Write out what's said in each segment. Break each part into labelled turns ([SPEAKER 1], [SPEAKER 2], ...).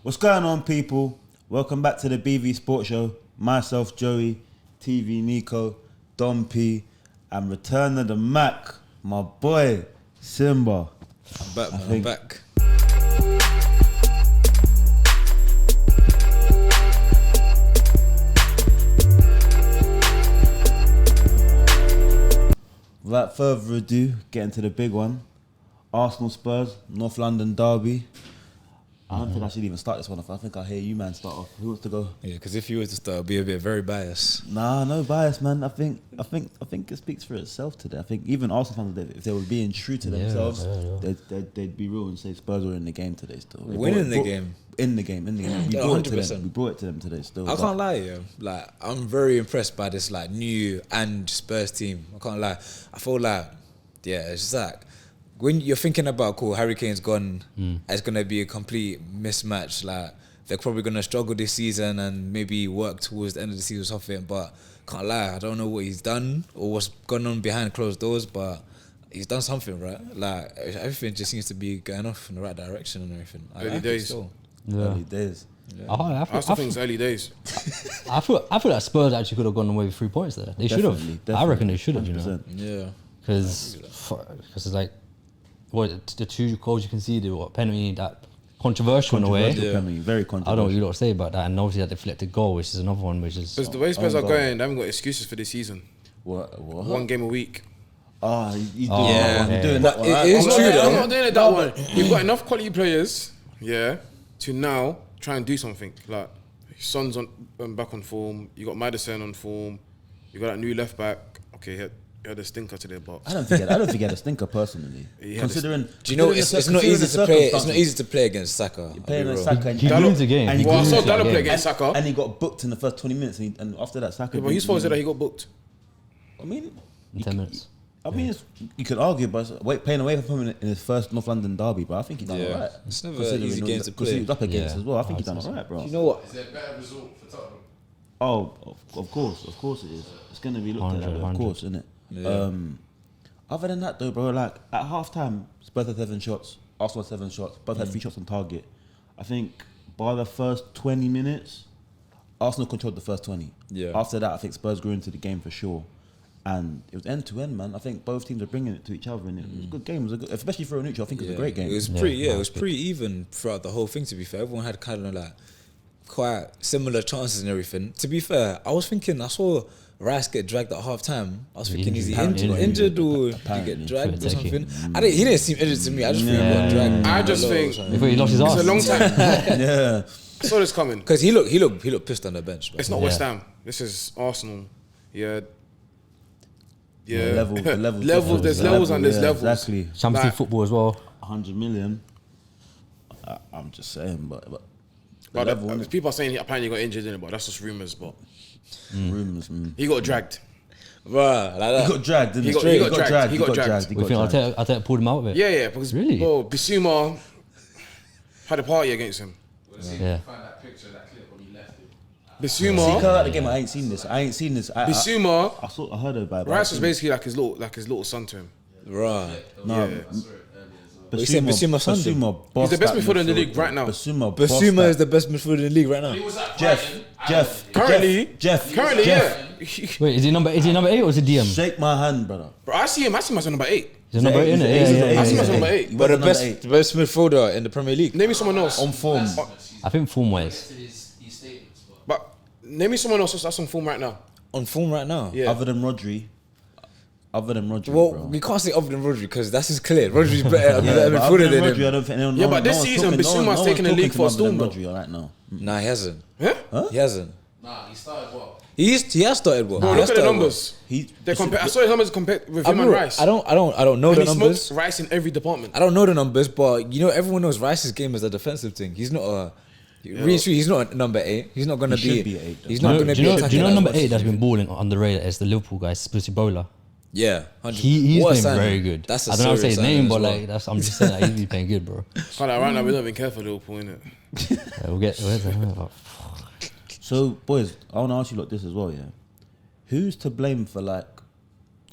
[SPEAKER 1] What's going on, people? Welcome back to the BV Sports Show. Myself, Joey, TV Nico, Dom P, and return of the Mac, my boy, Simba.
[SPEAKER 2] I'm back, man. I'm back.
[SPEAKER 1] Without further ado, getting to the big one. Arsenal Spurs, North London derby. I don't think I should even start this one off. I think I'll hear you, man, start off. Who wants to go?
[SPEAKER 2] Yeah, because if you were to start, it'd be a bit very biased.
[SPEAKER 1] Nah, no bias, man. I think it speaks for itself today. I think even Arsenal fans, if they were being true to themselves, they'd be real and say Spurs were in the game today still.
[SPEAKER 2] Winning the game.
[SPEAKER 1] In the game. We brought it to them. We brought it to them today still.
[SPEAKER 2] I can't lie, yeah. Like, I'm very impressed by this like new and Spurs team. I can't lie. I feel like, yeah, it's just like, when you're thinking about, cool, Harry Kane's gone, it's going to be a complete mismatch. Like, they're probably going to struggle this season and maybe work towards the end of the season or something. But can't lie, I don't know what he's done or what's gone on behind closed doors, but he's done something, right? Like, everything just seems to be going off in the right direction and everything.
[SPEAKER 3] Early days.
[SPEAKER 1] Early days.
[SPEAKER 2] Yeah.
[SPEAKER 3] I still think it's early days.
[SPEAKER 4] I feel like Spurs actually could have gone away with 3 points there. They should have. I reckon they should have, you know.
[SPEAKER 2] Yeah.
[SPEAKER 4] Because it's like, what, the 2 goals you conceded, what, penalty, that controversial in a way.
[SPEAKER 1] Penalty, very controversial.
[SPEAKER 4] I don't know what you lot to say about that. And obviously that deflected goal, which is another one, which is...
[SPEAKER 3] Because the way Spurs are going, they haven't got excuses for this season.
[SPEAKER 1] What?
[SPEAKER 3] 1 game a week.
[SPEAKER 1] You're
[SPEAKER 2] Yeah.
[SPEAKER 1] doing that one.
[SPEAKER 2] It is true, though.
[SPEAKER 3] I'm not doing it that one. You've got enough quality players, yeah, to now try and do something. Like, Son's back on form. You got Maddison on form. You got that new left back. Okay, he had a stinker today, but
[SPEAKER 1] I don't think he had a stinker personally. Considering,
[SPEAKER 2] do you know it's not easy to play? It's not easy to play against Saka.
[SPEAKER 1] You're playing against Saka, and
[SPEAKER 4] He lose the game.
[SPEAKER 1] And
[SPEAKER 3] I saw Dalot play against Saka.
[SPEAKER 1] and he got booked in the first 20 minutes, and after that, Saka.
[SPEAKER 3] but whose fault is it that he got booked?
[SPEAKER 1] I mean,
[SPEAKER 4] In 10 minutes.
[SPEAKER 1] you could argue, but playing away from him in his first North London derby, but I think he done all right.
[SPEAKER 2] It's never an easy game to play.
[SPEAKER 1] He was up against
[SPEAKER 4] Yeah.
[SPEAKER 1] as well. I think he done all right, bro.
[SPEAKER 2] You know what?
[SPEAKER 5] Is there a better result for Tottenham?
[SPEAKER 1] Oh, of course it is. It's gonna be looked at,
[SPEAKER 4] 100,
[SPEAKER 1] of course, isn't it?
[SPEAKER 2] Yeah.
[SPEAKER 1] Other than that, though, bro, like at half time, Spurs had 7 shots, Arsenal had 7 shots, both had 3 shots on target. I think by the first 20 minutes, Arsenal controlled the first 20.
[SPEAKER 2] Yeah.
[SPEAKER 1] After that, I think Spurs grew into the game for sure. And it was end to end, man. I think both teams are bringing it to each other, and it was a good game. It was a good, especially for a neutral. I think it was a great game.
[SPEAKER 2] It was it was pretty even throughout the whole thing. To be fair, everyone had kind of like quite similar chances and everything. To be fair, I was thinking I saw Rice get dragged at half time. I was thinking, is he injured or did he get dragged or something? He didn't seem injured to me. I just think he got dragged.
[SPEAKER 3] I just think
[SPEAKER 4] Before he lost his arse.
[SPEAKER 3] it's a long time.
[SPEAKER 1] Yeah.
[SPEAKER 3] I saw this coming.
[SPEAKER 2] Because he looked pissed on the bench. Bro.
[SPEAKER 3] It's not West Ham. This is Arsenal. Yeah.
[SPEAKER 1] Levels.
[SPEAKER 3] There's levels and there's levels.
[SPEAKER 1] Exactly.
[SPEAKER 4] Champions League football as well.
[SPEAKER 1] 100 million. I'm just saying, but
[SPEAKER 3] people are saying apparently he got injured in it, but that's just rumours. But
[SPEAKER 1] rumours.
[SPEAKER 3] he got dragged.
[SPEAKER 2] Bruh, like that.
[SPEAKER 1] He got dragged, didn't he?
[SPEAKER 3] He got dragged.
[SPEAKER 1] He got dragged.
[SPEAKER 4] We think Arteta pulled him out of it.
[SPEAKER 3] Yeah, because
[SPEAKER 4] Really?
[SPEAKER 3] bro, Bissouma had a party against him.
[SPEAKER 4] Yeah.
[SPEAKER 5] Find that picture, that clip when he left it.
[SPEAKER 1] See,
[SPEAKER 3] Bissouma,
[SPEAKER 1] come out the game. I ain't seen this.
[SPEAKER 3] Bissouma.
[SPEAKER 1] I heard about it.
[SPEAKER 3] Rice was basically like his little son to him.
[SPEAKER 2] Bruh.
[SPEAKER 1] No,
[SPEAKER 5] I saw it earlier as well.
[SPEAKER 2] You said Bissouma Sunday?
[SPEAKER 3] He's the best midfielder in the league right now.
[SPEAKER 2] Basuma is the best midfielder in the league right now.
[SPEAKER 5] He was at
[SPEAKER 1] Jeff.
[SPEAKER 3] Currently,
[SPEAKER 1] Jeff.
[SPEAKER 4] Wait, is he number 8 or is it DM?
[SPEAKER 1] Shake my hand, brother.
[SPEAKER 3] Bro, I see him as number 8.
[SPEAKER 4] He's number 8, innit? Yeah.
[SPEAKER 3] I see him as number 8.
[SPEAKER 2] But the best midfielder in the Premier League.
[SPEAKER 3] Name me someone else.
[SPEAKER 1] On form.
[SPEAKER 4] I think form-wise.
[SPEAKER 5] his statements, but
[SPEAKER 3] But name me someone else that's on form right now.
[SPEAKER 2] On form right now.
[SPEAKER 3] Yeah.
[SPEAKER 1] Other than Rodri.
[SPEAKER 2] Well,
[SPEAKER 1] bro.
[SPEAKER 2] we can't say other than Rodri because that's just clear. Rodri's better
[SPEAKER 1] Yeah, but other
[SPEAKER 2] midfielder
[SPEAKER 1] than
[SPEAKER 2] than
[SPEAKER 1] Rodri, I
[SPEAKER 2] him.
[SPEAKER 1] don't think
[SPEAKER 3] Yeah, but this season, Bissouma's taking the league for a storm, bro.
[SPEAKER 1] Rodri right now.
[SPEAKER 2] Nah, he hasn't.
[SPEAKER 3] Huh?
[SPEAKER 2] He hasn't.
[SPEAKER 5] nah, he started well.
[SPEAKER 2] He has started well.
[SPEAKER 3] Bro,
[SPEAKER 2] He
[SPEAKER 3] look
[SPEAKER 2] has
[SPEAKER 3] at the
[SPEAKER 2] started well.
[SPEAKER 3] numbers. I saw his numbers compared with him and Rice.
[SPEAKER 2] I don't know
[SPEAKER 3] and
[SPEAKER 2] the
[SPEAKER 3] he
[SPEAKER 2] numbers.
[SPEAKER 3] smokes Rice in every department.
[SPEAKER 2] I don't know the numbers, but you know everyone knows Rice's game is a defensive thing. He's not a. Really, he's not a number 8. He's not gonna
[SPEAKER 1] He
[SPEAKER 2] be.
[SPEAKER 1] should be 8, though.
[SPEAKER 2] He's not gonna
[SPEAKER 4] Do
[SPEAKER 2] be.
[SPEAKER 4] you know
[SPEAKER 2] attacking
[SPEAKER 4] number
[SPEAKER 2] as much
[SPEAKER 4] 8
[SPEAKER 2] as
[SPEAKER 4] that's
[SPEAKER 2] he
[SPEAKER 4] been balling on the radar is the Liverpool guy, Spursy Bowler.
[SPEAKER 2] Yeah, 100.
[SPEAKER 4] He's
[SPEAKER 2] What a
[SPEAKER 4] been
[SPEAKER 2] signing.
[SPEAKER 4] very good.
[SPEAKER 2] That's a
[SPEAKER 4] I don't know how to say his
[SPEAKER 2] serious
[SPEAKER 4] name,
[SPEAKER 2] signing
[SPEAKER 4] but
[SPEAKER 2] as
[SPEAKER 4] like
[SPEAKER 2] well.
[SPEAKER 4] I'm just saying that he's been playing good, bro.
[SPEAKER 3] Right now, we're not even careful Liverpool, innit?
[SPEAKER 4] Yeah, we'll get.
[SPEAKER 1] So, boys, I want to ask you like this as well, yeah. Who's to blame for like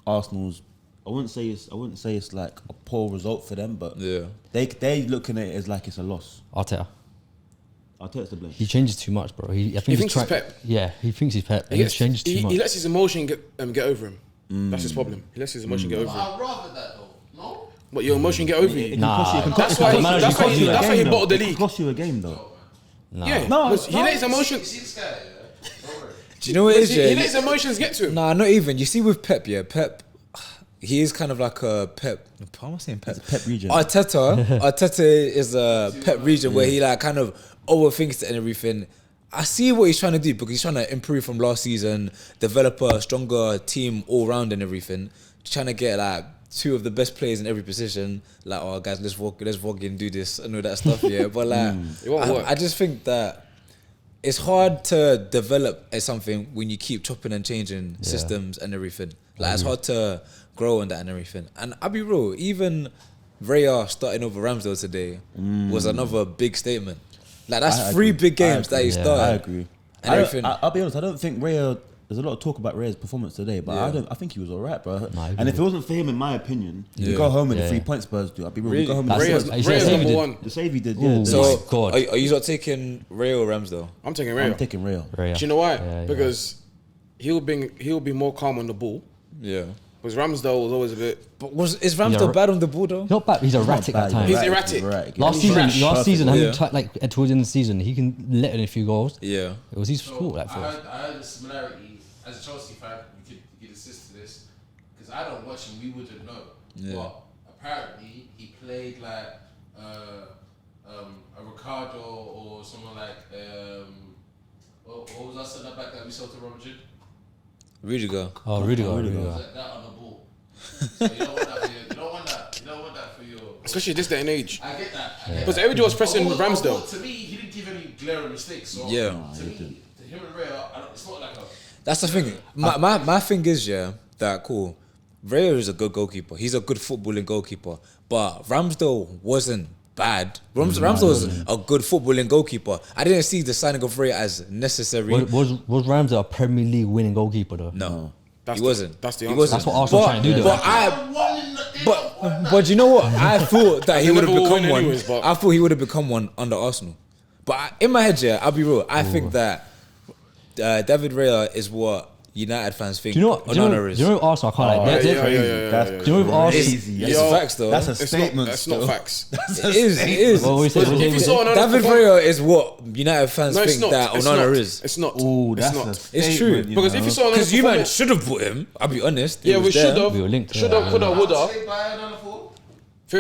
[SPEAKER 1] Arsenal's? I wouldn't say it's like a poor result for them, but
[SPEAKER 2] Yeah.
[SPEAKER 1] they looking at it as like it's a loss.
[SPEAKER 4] Arteta.
[SPEAKER 1] Arteta's the blame.
[SPEAKER 4] He changes too much, bro. I think
[SPEAKER 3] He thinks he's Pep.
[SPEAKER 4] Yeah, he thinks he's Pep. He changes too much.
[SPEAKER 3] He lets his emotion get over him. That's his problem. He lets his emotion get over him.
[SPEAKER 5] I'd rather that though. No.
[SPEAKER 3] But your emotion get over you.
[SPEAKER 4] Nah,
[SPEAKER 3] That's why he bottled the
[SPEAKER 1] It can
[SPEAKER 3] league.
[SPEAKER 1] cost you a game though.
[SPEAKER 3] Yeah,
[SPEAKER 1] No,
[SPEAKER 3] he let his emotions.
[SPEAKER 5] See this guy, yeah? Don't worry.
[SPEAKER 2] Do you know what it is?
[SPEAKER 3] He
[SPEAKER 2] Yeah,
[SPEAKER 3] let his emotions get to him.
[SPEAKER 2] nah, not even. You see with Pep, yeah, Pep, he is kind of like a Pep. How am I saying Pep?
[SPEAKER 1] Pep region.
[SPEAKER 2] Arteta is a Pep region where he like kind of overthinks it and everything. I see what he's trying to do because he's trying to improve from last season, develop a stronger team all round and everything. Trying to get like two of the best players in every position. Like, oh guys, let's walk in, do this and all that stuff. Yeah, but like,
[SPEAKER 3] It won't work.
[SPEAKER 2] I just think that it's hard to develop as something when you keep chopping and changing systems and everything. Like, it's hard to grow on that and everything. And I'll be real, even Raya starting over Ramsdale today was another big statement. Like, that's
[SPEAKER 1] I
[SPEAKER 2] three
[SPEAKER 1] agree.
[SPEAKER 2] big games
[SPEAKER 1] I
[SPEAKER 2] that he
[SPEAKER 1] agree.
[SPEAKER 2] started.
[SPEAKER 1] I agree.
[SPEAKER 2] And everything.
[SPEAKER 1] I'll be honest. I don't think Raya. There's a lot of talk about Raya's performance today, but I think he was alright, bro.
[SPEAKER 4] I
[SPEAKER 1] And if it wasn't for him, in my opinion, you go home with the 3 points Spurs do. I'll be real.
[SPEAKER 2] Really?
[SPEAKER 1] We go home
[SPEAKER 4] That's
[SPEAKER 1] with
[SPEAKER 4] it.
[SPEAKER 1] the
[SPEAKER 4] He said
[SPEAKER 3] Raya's
[SPEAKER 4] save
[SPEAKER 3] number
[SPEAKER 4] he did.
[SPEAKER 3] one.
[SPEAKER 1] the save he did.
[SPEAKER 4] Ooh.
[SPEAKER 1] Yeah,
[SPEAKER 2] So,
[SPEAKER 4] my God.
[SPEAKER 2] are you not taking Raya or Ramsdale?
[SPEAKER 3] I'm taking
[SPEAKER 1] I'm
[SPEAKER 3] Raya.
[SPEAKER 1] taking Raya.
[SPEAKER 4] Raya.
[SPEAKER 3] Do you know why?
[SPEAKER 4] Yeah,
[SPEAKER 3] Because he'll be more calm on the ball.
[SPEAKER 2] Yeah.
[SPEAKER 3] Because Ramsdale was always a bit.
[SPEAKER 2] But is Ramsdale bad on the ball though?
[SPEAKER 4] He's not bad. He's erratic at times.
[SPEAKER 3] He's erratic.
[SPEAKER 4] Last
[SPEAKER 3] He's
[SPEAKER 4] season,
[SPEAKER 3] rash.
[SPEAKER 4] last season, how many
[SPEAKER 2] Yeah.
[SPEAKER 4] like towards the end of the season, he can let in a few goals.
[SPEAKER 2] Yeah.
[SPEAKER 4] It was his fault. Like,
[SPEAKER 5] I
[SPEAKER 4] for us.
[SPEAKER 5] heard a similarity as a Chelsea fan. You could assist to this because I don't watch him. We wouldn't know.
[SPEAKER 2] Yeah.
[SPEAKER 5] But apparently he played like a Ricardo or someone like what was that centre back that we sold to Real Madrid?
[SPEAKER 2] Rudiger.
[SPEAKER 4] Oh, Rudiger.
[SPEAKER 5] That on the ball. So you don't want that for your. You don't want that. You don't want that for your.
[SPEAKER 3] Especially this day and age.
[SPEAKER 5] I get that.
[SPEAKER 3] Because everybody was pressing Ramsdale.
[SPEAKER 5] To me, he didn't give any glaring mistakes. So
[SPEAKER 2] Yeah.
[SPEAKER 5] To me, to him and Raya, it's not like a.
[SPEAKER 2] That's the thing. My thing is, yeah, that cool. Raya is a good goalkeeper. He's a good footballing goalkeeper. But Ramsdale wasn't bad. Ramsdale was a good footballing goalkeeper. I didn't see the signing of Raya as necessary.
[SPEAKER 4] Was Ramsdale a Premier League winning goalkeeper though?
[SPEAKER 2] No.
[SPEAKER 3] That's
[SPEAKER 2] He wasn't.
[SPEAKER 3] That's the
[SPEAKER 2] He
[SPEAKER 3] answer.
[SPEAKER 2] wasn't.
[SPEAKER 4] That's what Arsenal trying to do, though.
[SPEAKER 2] But you know what? I thought that he
[SPEAKER 3] They
[SPEAKER 2] would have
[SPEAKER 3] never will
[SPEAKER 2] become
[SPEAKER 3] win
[SPEAKER 2] one.
[SPEAKER 3] anyways, but-
[SPEAKER 2] I thought he would have become one under Arsenal. But in my head, yeah, I'll be real. I think that David Raya is what United fans think
[SPEAKER 4] Do you know? Do you know?
[SPEAKER 2] Onana is.
[SPEAKER 4] Do you know Arsenal? I can't like.
[SPEAKER 3] yeah,
[SPEAKER 4] they're-
[SPEAKER 3] yeah.
[SPEAKER 1] That's
[SPEAKER 4] Do you know with Arsenal?
[SPEAKER 1] crazy.
[SPEAKER 2] It's
[SPEAKER 3] Yo,
[SPEAKER 2] facts though.
[SPEAKER 1] That's a
[SPEAKER 3] It's not,
[SPEAKER 1] statement.
[SPEAKER 3] that's
[SPEAKER 1] still.
[SPEAKER 3] not facts.
[SPEAKER 2] It is. It is.
[SPEAKER 4] Well, we said-
[SPEAKER 3] If you saw Onana
[SPEAKER 2] David
[SPEAKER 3] perform-
[SPEAKER 2] Raya is what United fans
[SPEAKER 3] No, it's
[SPEAKER 2] think
[SPEAKER 3] not.
[SPEAKER 2] that
[SPEAKER 3] It's
[SPEAKER 2] Onana
[SPEAKER 3] not.
[SPEAKER 2] is.
[SPEAKER 3] It's not.
[SPEAKER 1] Ooh,
[SPEAKER 3] It's
[SPEAKER 1] that's
[SPEAKER 3] not.
[SPEAKER 1] a
[SPEAKER 2] It's true.
[SPEAKER 1] statement, you
[SPEAKER 3] Because
[SPEAKER 1] know.
[SPEAKER 3] if you saw Onana
[SPEAKER 2] Because you man
[SPEAKER 3] perform-
[SPEAKER 2] should have bought him. I'll be honest.
[SPEAKER 3] Yeah,
[SPEAKER 2] He
[SPEAKER 3] we
[SPEAKER 2] was
[SPEAKER 3] should
[SPEAKER 2] there.
[SPEAKER 3] have.
[SPEAKER 4] We were linked,
[SPEAKER 3] Should
[SPEAKER 4] yeah.
[SPEAKER 3] have, could have, would have.
[SPEAKER 5] They buy another for?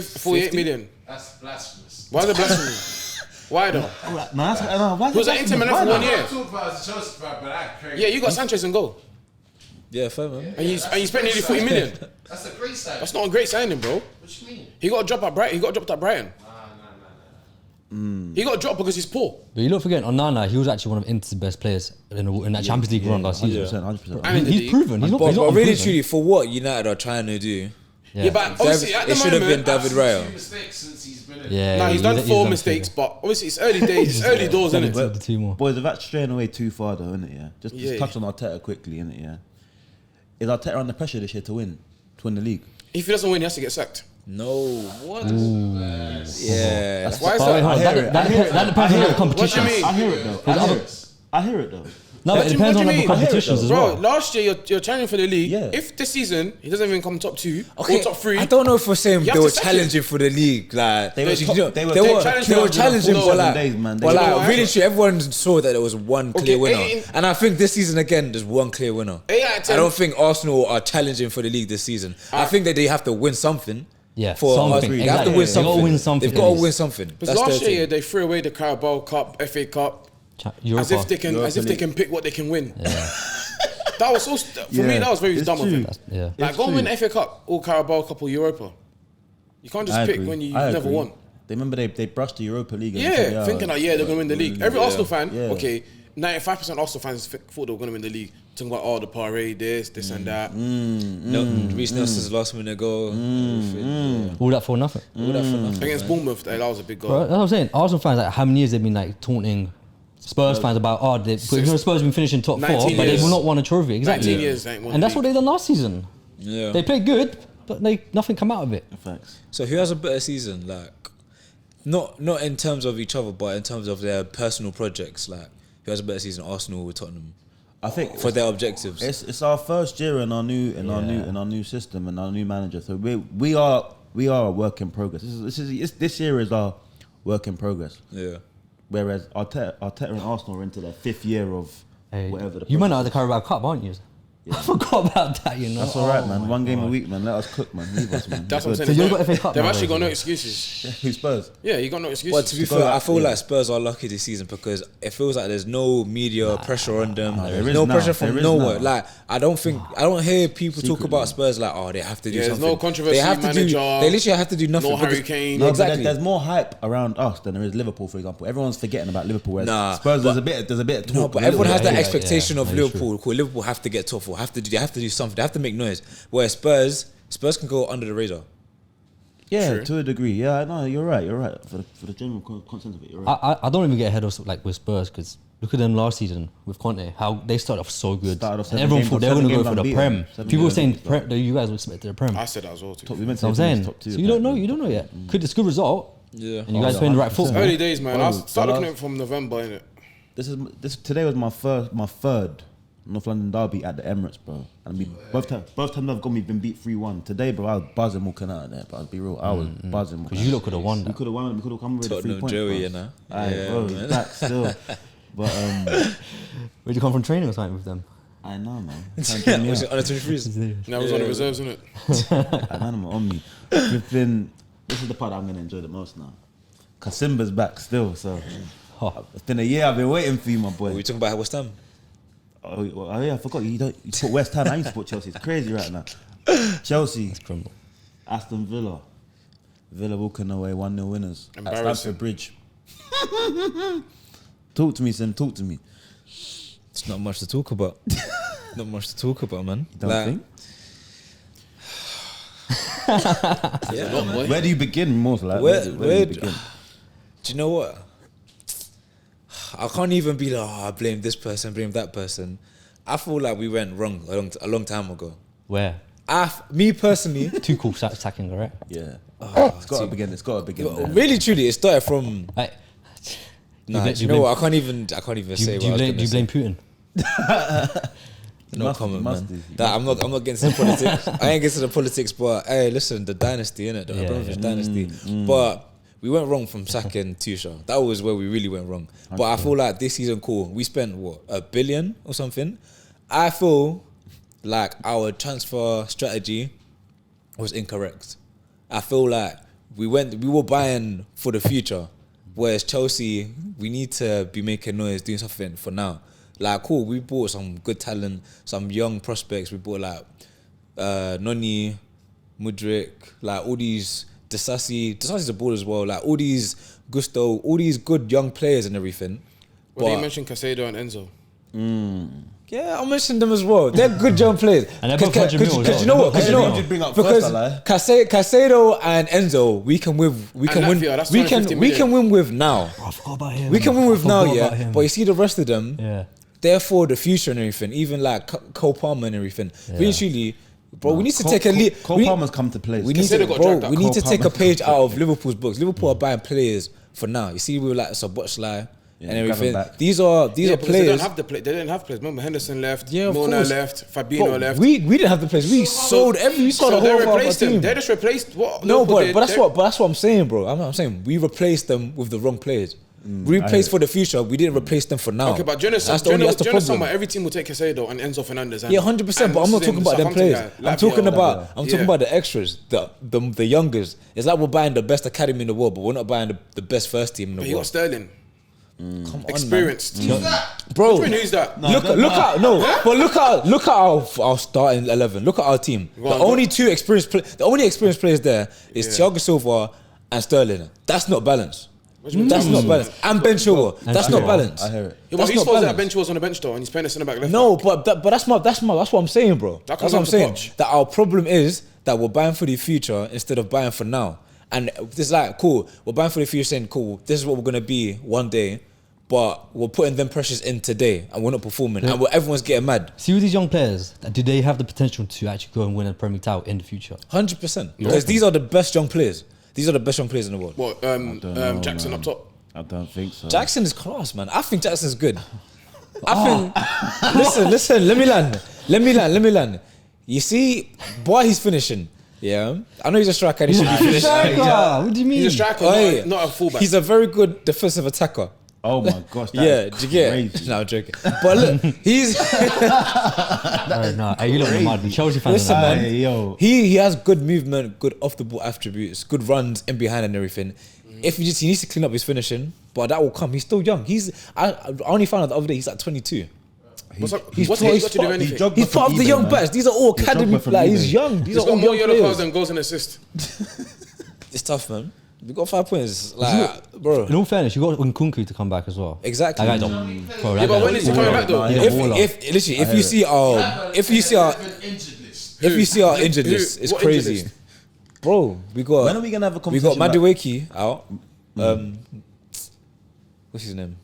[SPEAKER 3] 48 million.
[SPEAKER 5] That's blasphemous.
[SPEAKER 3] Why is it blasphemy? Why though?
[SPEAKER 1] Why
[SPEAKER 3] He was at Inter Milan for 1
[SPEAKER 5] I
[SPEAKER 3] year.
[SPEAKER 5] don't talk about as a Chelsea fan, but I carry.
[SPEAKER 3] Yeah, you got Sanchez in goal.
[SPEAKER 2] Yeah, fair man.
[SPEAKER 3] And you spent nearly 40 million.
[SPEAKER 5] That's a great sign.
[SPEAKER 3] That's not a great signing, bro.
[SPEAKER 5] What you mean?
[SPEAKER 3] He got a drop at Brighton. He got dropped at Brighton.
[SPEAKER 5] Nah.
[SPEAKER 3] He got dropped because he's poor.
[SPEAKER 4] But you don't forget, Onana, he was actually one of Inter's best players in that Champions League run last season.
[SPEAKER 1] 100%.
[SPEAKER 3] And in the
[SPEAKER 4] He's
[SPEAKER 3] league.
[SPEAKER 4] proven. He's not.
[SPEAKER 2] But
[SPEAKER 4] He's not
[SPEAKER 2] really,
[SPEAKER 4] unproven.
[SPEAKER 2] truly, for what United are trying to do,
[SPEAKER 3] Yeah, but obviously at the
[SPEAKER 2] it should have been
[SPEAKER 3] moment,
[SPEAKER 2] David
[SPEAKER 5] Few
[SPEAKER 2] Raya.
[SPEAKER 5] mistakes since he's been in.
[SPEAKER 4] Yeah,
[SPEAKER 3] nah, he's done 4
[SPEAKER 4] done
[SPEAKER 3] mistakes,
[SPEAKER 4] two.
[SPEAKER 3] but obviously it's early days, it's early doors,
[SPEAKER 4] Done
[SPEAKER 3] isn't it?
[SPEAKER 4] the 2 more.
[SPEAKER 1] Boys, without straying away too far though, innit? Yeah. Just
[SPEAKER 3] Yeah.
[SPEAKER 1] touch on Arteta quickly, innit? Yeah. Is Arteta under pressure this year to win the league?
[SPEAKER 3] If he doesn't win, he has to get sacked.
[SPEAKER 2] No. What? Yeah.
[SPEAKER 1] That's
[SPEAKER 3] Why is
[SPEAKER 4] But
[SPEAKER 3] that?
[SPEAKER 4] wait, hold on,
[SPEAKER 1] I hear it.
[SPEAKER 4] that depends on the competition.
[SPEAKER 3] What do you mean?
[SPEAKER 1] I hear it though. I hear it though.
[SPEAKER 4] No,
[SPEAKER 3] What
[SPEAKER 4] but it
[SPEAKER 3] do you-
[SPEAKER 4] depends
[SPEAKER 3] what
[SPEAKER 4] on
[SPEAKER 3] do
[SPEAKER 4] the
[SPEAKER 3] you mean?
[SPEAKER 4] competitions as
[SPEAKER 3] Bro,
[SPEAKER 4] well.
[SPEAKER 3] last year you're challenging for the league.
[SPEAKER 1] Yeah.
[SPEAKER 3] If this season he doesn't even come top 2
[SPEAKER 2] Okay,
[SPEAKER 3] or top 3,
[SPEAKER 2] I don't know if we're saying
[SPEAKER 3] You
[SPEAKER 2] they
[SPEAKER 3] have
[SPEAKER 2] were
[SPEAKER 3] to sack
[SPEAKER 2] challenging for the league. Like
[SPEAKER 1] They were
[SPEAKER 2] you
[SPEAKER 1] top-
[SPEAKER 2] know,
[SPEAKER 1] they were
[SPEAKER 3] challenging
[SPEAKER 2] they were
[SPEAKER 3] for
[SPEAKER 2] challenging
[SPEAKER 3] the
[SPEAKER 2] for
[SPEAKER 3] 7
[SPEAKER 2] like,
[SPEAKER 1] days, man. They
[SPEAKER 2] but
[SPEAKER 1] were-
[SPEAKER 2] like really, true. Everyone saw that there was one clear
[SPEAKER 3] Okay,
[SPEAKER 2] winner, and I think this season again, there's one clear winner.
[SPEAKER 3] 8 out of 10.
[SPEAKER 2] I don't think Arsenal are challenging for the league this season. I think that they have to win something.
[SPEAKER 4] Yeah,
[SPEAKER 2] for
[SPEAKER 4] something,
[SPEAKER 2] Arsenal. They have to
[SPEAKER 4] exactly.
[SPEAKER 2] win
[SPEAKER 4] They
[SPEAKER 2] something.
[SPEAKER 4] gotta win something
[SPEAKER 2] They've got to
[SPEAKER 4] at
[SPEAKER 2] win
[SPEAKER 4] least.
[SPEAKER 2] something.
[SPEAKER 3] Because
[SPEAKER 2] That's
[SPEAKER 3] last
[SPEAKER 2] their
[SPEAKER 3] year
[SPEAKER 2] thing.
[SPEAKER 3] they threw away the Carabao Cup, FA Cup,
[SPEAKER 4] Europa.
[SPEAKER 3] as if they can
[SPEAKER 1] Europa
[SPEAKER 3] can pick what they can win.
[SPEAKER 4] Yeah,
[SPEAKER 3] That was so for me. That was very
[SPEAKER 1] It's
[SPEAKER 3] dumb of
[SPEAKER 1] true.
[SPEAKER 3] him.
[SPEAKER 4] yeah.
[SPEAKER 3] Like
[SPEAKER 1] It's
[SPEAKER 3] go and win
[SPEAKER 1] true.
[SPEAKER 3] FA Cup or Carabao Cup or Europa. You can't just
[SPEAKER 1] I
[SPEAKER 3] pick
[SPEAKER 1] agree.
[SPEAKER 3] when you
[SPEAKER 1] I
[SPEAKER 3] never
[SPEAKER 1] agree.
[SPEAKER 3] won.
[SPEAKER 1] They remember they brushed the Europa League. And
[SPEAKER 3] Yeah,
[SPEAKER 1] said,
[SPEAKER 3] thinking like they're gonna win the league. Every Arsenal fan,
[SPEAKER 1] Yeah.
[SPEAKER 3] okay, 95% Arsenal fans thought they were gonna win the league. Talking about the parade, this and that.
[SPEAKER 2] No, Reece Nelson's last minute goal. everything.
[SPEAKER 4] All that for nothing.
[SPEAKER 2] All that for nothing.
[SPEAKER 3] Against Bournemouth, that was a big
[SPEAKER 4] Bro,
[SPEAKER 3] goal.
[SPEAKER 4] that's what I'm saying. Arsenal fans, like, how many years they've been like taunting Spurs fans about, Spurs have been finishing top 4,
[SPEAKER 3] 19
[SPEAKER 4] but they
[SPEAKER 3] years.
[SPEAKER 4] will not won a trophy. Exactly.
[SPEAKER 3] 19 years, they ain't won
[SPEAKER 4] And
[SPEAKER 3] the
[SPEAKER 4] that's what
[SPEAKER 3] league.
[SPEAKER 4] they done last season.
[SPEAKER 2] Yeah.
[SPEAKER 4] They played good, but nothing come out of it.
[SPEAKER 1] Facts.
[SPEAKER 2] So who has a better season? Like not in terms of each other, but in terms of their personal projects. Like, who has a better season, Arsenal or Tottenham?
[SPEAKER 1] I think
[SPEAKER 2] For their objectives.
[SPEAKER 1] it's our first year in our new system and our new manager. So we are a work in progress. This year is our work in progress.
[SPEAKER 2] Yeah.
[SPEAKER 1] Whereas Arteta and Arsenal are into their 5th year of whatever.
[SPEAKER 4] You might not have the Carabao Cup, aren't you? I forgot about that, you know.
[SPEAKER 1] That's all right, man. One game a week, man. Let us cook, man. Leave us, man.
[SPEAKER 3] That's what I'm saying.
[SPEAKER 4] So you've got FA Cup
[SPEAKER 3] They've
[SPEAKER 4] now,
[SPEAKER 3] actually got no
[SPEAKER 4] basically.
[SPEAKER 3] excuses.
[SPEAKER 1] Who Spurs?
[SPEAKER 3] Yeah, you got no excuses.
[SPEAKER 2] But to be
[SPEAKER 1] go
[SPEAKER 2] fair,
[SPEAKER 1] out,
[SPEAKER 2] I feel
[SPEAKER 1] yeah.
[SPEAKER 2] like Spurs are lucky this season because it feels like there's no media pressure on them.
[SPEAKER 1] there is
[SPEAKER 2] No
[SPEAKER 1] now.
[SPEAKER 2] pressure from
[SPEAKER 1] There is
[SPEAKER 2] nowhere.
[SPEAKER 1] now.
[SPEAKER 2] Like, I don't hear people talk
[SPEAKER 1] Secretly.
[SPEAKER 2] about Spurs like, oh, they have to do
[SPEAKER 3] Yeah, there's
[SPEAKER 2] something.
[SPEAKER 3] no controversy,
[SPEAKER 2] They have to do.
[SPEAKER 3] manager,
[SPEAKER 2] They literally have to do nothing.
[SPEAKER 3] no
[SPEAKER 2] because-
[SPEAKER 3] Harry Kane.
[SPEAKER 1] No,
[SPEAKER 2] exactly.
[SPEAKER 1] but there's more hype around us than there is Liverpool, for example. Everyone's forgetting about Liverpool. Whereas
[SPEAKER 2] Nah,
[SPEAKER 1] Spurs,
[SPEAKER 2] but-
[SPEAKER 1] there's a bit of talk.
[SPEAKER 2] No, but everyone has
[SPEAKER 4] yeah,
[SPEAKER 2] that
[SPEAKER 4] yeah,
[SPEAKER 2] expectation
[SPEAKER 4] yeah.
[SPEAKER 2] of
[SPEAKER 4] That is
[SPEAKER 2] Liverpool. Cool, Liverpool have to get tough or they have to do something. They have to make noise. Whereas Spurs can go under the radar.
[SPEAKER 1] Yeah,
[SPEAKER 3] True.
[SPEAKER 1] to a degree. Yeah, no, you're right. For the general consensus of it, you're right.
[SPEAKER 4] I don't even get ahead of like with Spurs because look at them last season with Conte. How they started off so good.
[SPEAKER 1] Started off
[SPEAKER 4] And
[SPEAKER 1] 7
[SPEAKER 4] everyone
[SPEAKER 1] games-
[SPEAKER 4] thought they were
[SPEAKER 1] 7
[SPEAKER 4] going to go
[SPEAKER 1] games
[SPEAKER 4] for the
[SPEAKER 1] unbeaten.
[SPEAKER 4] Prem.
[SPEAKER 1] 7
[SPEAKER 4] People were
[SPEAKER 1] games
[SPEAKER 4] saying
[SPEAKER 1] unbeaten.
[SPEAKER 4] that you guys expected the Prem.
[SPEAKER 3] I said that as well too.
[SPEAKER 1] We meant to
[SPEAKER 4] So I'm
[SPEAKER 1] say
[SPEAKER 4] saying.
[SPEAKER 1] Premier
[SPEAKER 4] So
[SPEAKER 1] top 2.
[SPEAKER 4] you don't know. You don't know yet. Could it's a good result.
[SPEAKER 2] Yeah.
[SPEAKER 4] And you guys playing the right football.
[SPEAKER 3] Early days, man. I
[SPEAKER 1] Oh,
[SPEAKER 3] start looking
[SPEAKER 1] Salah.
[SPEAKER 3] at it from November, innit?
[SPEAKER 1] Today was my third North London derby at the Emirates, bro. And both times I've got me been beat 3-1. Today, bro, I was buzzing walking out of there. But I'll be real, I was buzzing.
[SPEAKER 4] Because you lot could have won
[SPEAKER 1] We
[SPEAKER 4] that.
[SPEAKER 1] could have won. We could have come with a 3
[SPEAKER 2] Tottenham
[SPEAKER 1] points.
[SPEAKER 2] Joey,
[SPEAKER 1] bro.
[SPEAKER 2] you know.
[SPEAKER 1] Aye,
[SPEAKER 2] Yeah,
[SPEAKER 1] bro,
[SPEAKER 2] man.
[SPEAKER 1] he's back still. But
[SPEAKER 4] Where'd you come from training or something with them?
[SPEAKER 1] I know, man. Trying to get me
[SPEAKER 2] Was
[SPEAKER 1] out.
[SPEAKER 2] it under 23s?
[SPEAKER 3] Now he's on the reserves, innit?
[SPEAKER 1] I know I'm on me. This is the part I'm gonna enjoy the most now. Cause Simba's back still, so it's been a year. I've been waiting for you, my boy.
[SPEAKER 2] Are we talking about West Ham?
[SPEAKER 1] Oh yeah, I forgot you support West Ham. I used to support Chelsea. It's crazy right now. Chelsea,
[SPEAKER 4] Criminal.
[SPEAKER 1] Aston Villa, walking away 1-0 winners at
[SPEAKER 3] Embarrassing.
[SPEAKER 1] Stamford Bridge. Talk to me, Sim. Talk to me.
[SPEAKER 2] It's not much to talk about. Not much to talk about, man.
[SPEAKER 1] Don't think?
[SPEAKER 2] Yeah, man.
[SPEAKER 3] Boy.
[SPEAKER 1] Where do you begin, most like?
[SPEAKER 2] Where
[SPEAKER 1] do you begin?
[SPEAKER 2] Do you know what? I can't even be like, I blame this person, blame that person. I feel like we went wrong a long time ago.
[SPEAKER 4] Where?
[SPEAKER 2] Me personally,
[SPEAKER 4] Too cool sacking, right?
[SPEAKER 1] Yeah, it's got to begin. It's got to begin. there.
[SPEAKER 2] really truly, it started from.
[SPEAKER 4] Like,
[SPEAKER 2] Nah,
[SPEAKER 4] blame-
[SPEAKER 2] do you know what? I can't even say
[SPEAKER 4] Do
[SPEAKER 2] what
[SPEAKER 4] you
[SPEAKER 2] I was gonna
[SPEAKER 4] blame
[SPEAKER 2] say.
[SPEAKER 4] Putin?
[SPEAKER 2] No
[SPEAKER 1] Must-
[SPEAKER 2] comment,
[SPEAKER 1] must
[SPEAKER 2] man.
[SPEAKER 1] do.
[SPEAKER 2] That, I'm not getting to the politics. I ain't getting to the politics, but hey, listen, the dynasty, innit? The
[SPEAKER 4] Yeah,
[SPEAKER 2] Abramovich
[SPEAKER 4] yeah.
[SPEAKER 2] dynasty. But we went wrong from sacking Tuchel. That was where we really went wrong. But I feel like this season, cool. We spent what, $1 billion or something. I feel like our transfer strategy was incorrect. I feel like we were buying for the future, whereas Chelsea, we need to be making noise, doing something for now. Like, cool, we bought some good talent, some young prospects. We bought like Noni, Mudryk, like all these Disasi's a ball as well. Like all these Gusto, all these good young players and everything.
[SPEAKER 3] What do you
[SPEAKER 2] But-
[SPEAKER 3] mention Casado and Enzo?
[SPEAKER 2] Yeah, I'll mention them as well. They're good young players.
[SPEAKER 4] And they're both 100 mil as
[SPEAKER 2] Because
[SPEAKER 4] well.
[SPEAKER 2] you know what? Because you know
[SPEAKER 1] Who
[SPEAKER 2] what?
[SPEAKER 1] did you bring up
[SPEAKER 2] Because
[SPEAKER 1] first, Alai?
[SPEAKER 2] Casado and Enzo, we can win. We can win.
[SPEAKER 3] Latvia, that's
[SPEAKER 2] We can
[SPEAKER 3] 250
[SPEAKER 2] we can win with now.
[SPEAKER 4] I forgot about him.
[SPEAKER 2] We can win with
[SPEAKER 4] I
[SPEAKER 2] now,
[SPEAKER 4] forgot
[SPEAKER 2] yeah.
[SPEAKER 4] about him.
[SPEAKER 2] But you see the rest of them,
[SPEAKER 4] Yeah.
[SPEAKER 2] they're for the future and everything. Even like Cole Palmer and everything. Really, truly, bro, we need to take a lead.
[SPEAKER 1] Cole Palmer's come to play.
[SPEAKER 2] We need
[SPEAKER 3] Casado
[SPEAKER 2] to,
[SPEAKER 3] got
[SPEAKER 2] bro.
[SPEAKER 3] dragged out.
[SPEAKER 2] We need to
[SPEAKER 1] Cole
[SPEAKER 2] take a
[SPEAKER 1] Palmer.
[SPEAKER 2] page out of Liverpool's books. Liverpool are buying players for now. You see, we were like Szoboszlai and
[SPEAKER 1] grab 'em
[SPEAKER 2] everything.
[SPEAKER 1] back.
[SPEAKER 2] These are
[SPEAKER 3] Because they
[SPEAKER 2] players.
[SPEAKER 3] don't have the play. They didn't have players. Remember, Henderson left.
[SPEAKER 2] Yeah, of
[SPEAKER 3] Milner
[SPEAKER 2] course.
[SPEAKER 3] left. Fabinho
[SPEAKER 2] Bro,
[SPEAKER 3] left.
[SPEAKER 2] we didn't have the players. We sold we sold
[SPEAKER 3] So
[SPEAKER 2] the
[SPEAKER 3] they
[SPEAKER 2] whole of our
[SPEAKER 3] replaced them.
[SPEAKER 2] team.
[SPEAKER 3] They just replaced what?
[SPEAKER 2] No,
[SPEAKER 3] Liverpool
[SPEAKER 2] but
[SPEAKER 3] did.
[SPEAKER 2] that's what I'm saying, bro. I'm saying we replaced them with the wrong players. We replaced for the future. We didn't replace them for now.
[SPEAKER 3] Okay, but Jonas,
[SPEAKER 2] that's the problem.
[SPEAKER 3] summer, every team will take Casado and Enzo Fernandez. And,
[SPEAKER 2] Yeah, 100%. But I'm not talking about them players. I'm talking about the extras, the youngers. It's like we're buying the best academy in the world, but we're not buying the best first team in the
[SPEAKER 3] But you got
[SPEAKER 2] world.
[SPEAKER 3] Sterling,
[SPEAKER 2] Come on,
[SPEAKER 3] experienced.
[SPEAKER 2] bro.
[SPEAKER 3] Which one who's that?
[SPEAKER 2] Look at our starting 11. Look at our team.
[SPEAKER 3] Go
[SPEAKER 2] The
[SPEAKER 3] on,
[SPEAKER 2] only experienced players there is Thiago Silva and Sterling. That's not balance. That's not balance. And Ben Chilwell. That's not balance.
[SPEAKER 1] I hear it.
[SPEAKER 3] Yeah, but
[SPEAKER 2] That's
[SPEAKER 3] who's
[SPEAKER 2] not
[SPEAKER 3] supposed that
[SPEAKER 2] balance.
[SPEAKER 3] bench was on the bench though, and he's playing a centre back left.
[SPEAKER 2] No, but that's what I'm saying, bro.
[SPEAKER 3] That
[SPEAKER 2] That's
[SPEAKER 3] comes
[SPEAKER 2] what I'm
[SPEAKER 3] off the
[SPEAKER 2] saying.
[SPEAKER 3] pitch.
[SPEAKER 2] That our problem is that we're buying for the future instead of buying for now. And it's like, cool, we're buying for the future, saying, cool, this is what we're gonna be one day, but we're putting them pressures in today, and we're not performing, and everyone's getting mad.
[SPEAKER 4] See with these young players, do they have the potential to actually go and win a Premier League title in the future?
[SPEAKER 2] 100%. Because these are the best young players. These are the best young players in the world.
[SPEAKER 3] What?
[SPEAKER 1] don't know,
[SPEAKER 3] Jackson
[SPEAKER 1] man.
[SPEAKER 3] up top.
[SPEAKER 1] I don't think so.
[SPEAKER 2] Jackson is class, man. I think Jackson's good. I think. Listen. Let me land. You see, boy, he's finishing. Yeah, I know he's a striker and he should be finishing.
[SPEAKER 4] What do you mean?
[SPEAKER 3] He's a striker,
[SPEAKER 2] Hey,
[SPEAKER 3] not a fullback.
[SPEAKER 2] He's a very good defensive attacker.
[SPEAKER 1] Oh my gosh, that
[SPEAKER 2] Yeah,
[SPEAKER 1] is
[SPEAKER 2] do you get
[SPEAKER 1] crazy.
[SPEAKER 2] it? No, I'm joking. But look, he's
[SPEAKER 4] No, hey, you look mad. The Chelsea fans.
[SPEAKER 2] Listen,
[SPEAKER 4] are
[SPEAKER 2] man.
[SPEAKER 4] mad.
[SPEAKER 1] Hey, yo.
[SPEAKER 2] he has good movement, good off the ball attributes, good runs in behind and everything. If he needs to clean up his finishing, but that will come. He's still young. I only found out the other day he's like 22.
[SPEAKER 3] What's
[SPEAKER 2] He's
[SPEAKER 3] he got to do
[SPEAKER 2] part-
[SPEAKER 3] anything?
[SPEAKER 1] jogged
[SPEAKER 2] He's
[SPEAKER 1] from
[SPEAKER 2] part of the
[SPEAKER 1] eBay,
[SPEAKER 2] young
[SPEAKER 1] man.
[SPEAKER 2] bats. These are all
[SPEAKER 1] He's
[SPEAKER 2] academy.
[SPEAKER 1] jogged from
[SPEAKER 2] Like he's
[SPEAKER 1] eBay.
[SPEAKER 2] young. These
[SPEAKER 3] He's
[SPEAKER 2] are all
[SPEAKER 3] got more
[SPEAKER 2] young
[SPEAKER 3] yellow cards
[SPEAKER 2] players.
[SPEAKER 3] than goals and assists.
[SPEAKER 2] It's tough, man. We got 5 points, like bro.
[SPEAKER 4] In all fairness, you got Nkunku to come back as well.
[SPEAKER 2] Exactly.
[SPEAKER 4] That guy don't. Bro,
[SPEAKER 3] Yeah, but when is he coming back though?
[SPEAKER 1] Nah, he's a baller.
[SPEAKER 2] If you see our if you see our injured list, it's
[SPEAKER 3] What injured
[SPEAKER 2] crazy,
[SPEAKER 3] list?
[SPEAKER 2] bro. We got
[SPEAKER 1] When are we gonna have a
[SPEAKER 2] we got
[SPEAKER 1] conversation?
[SPEAKER 2] Madueke out. What's his name?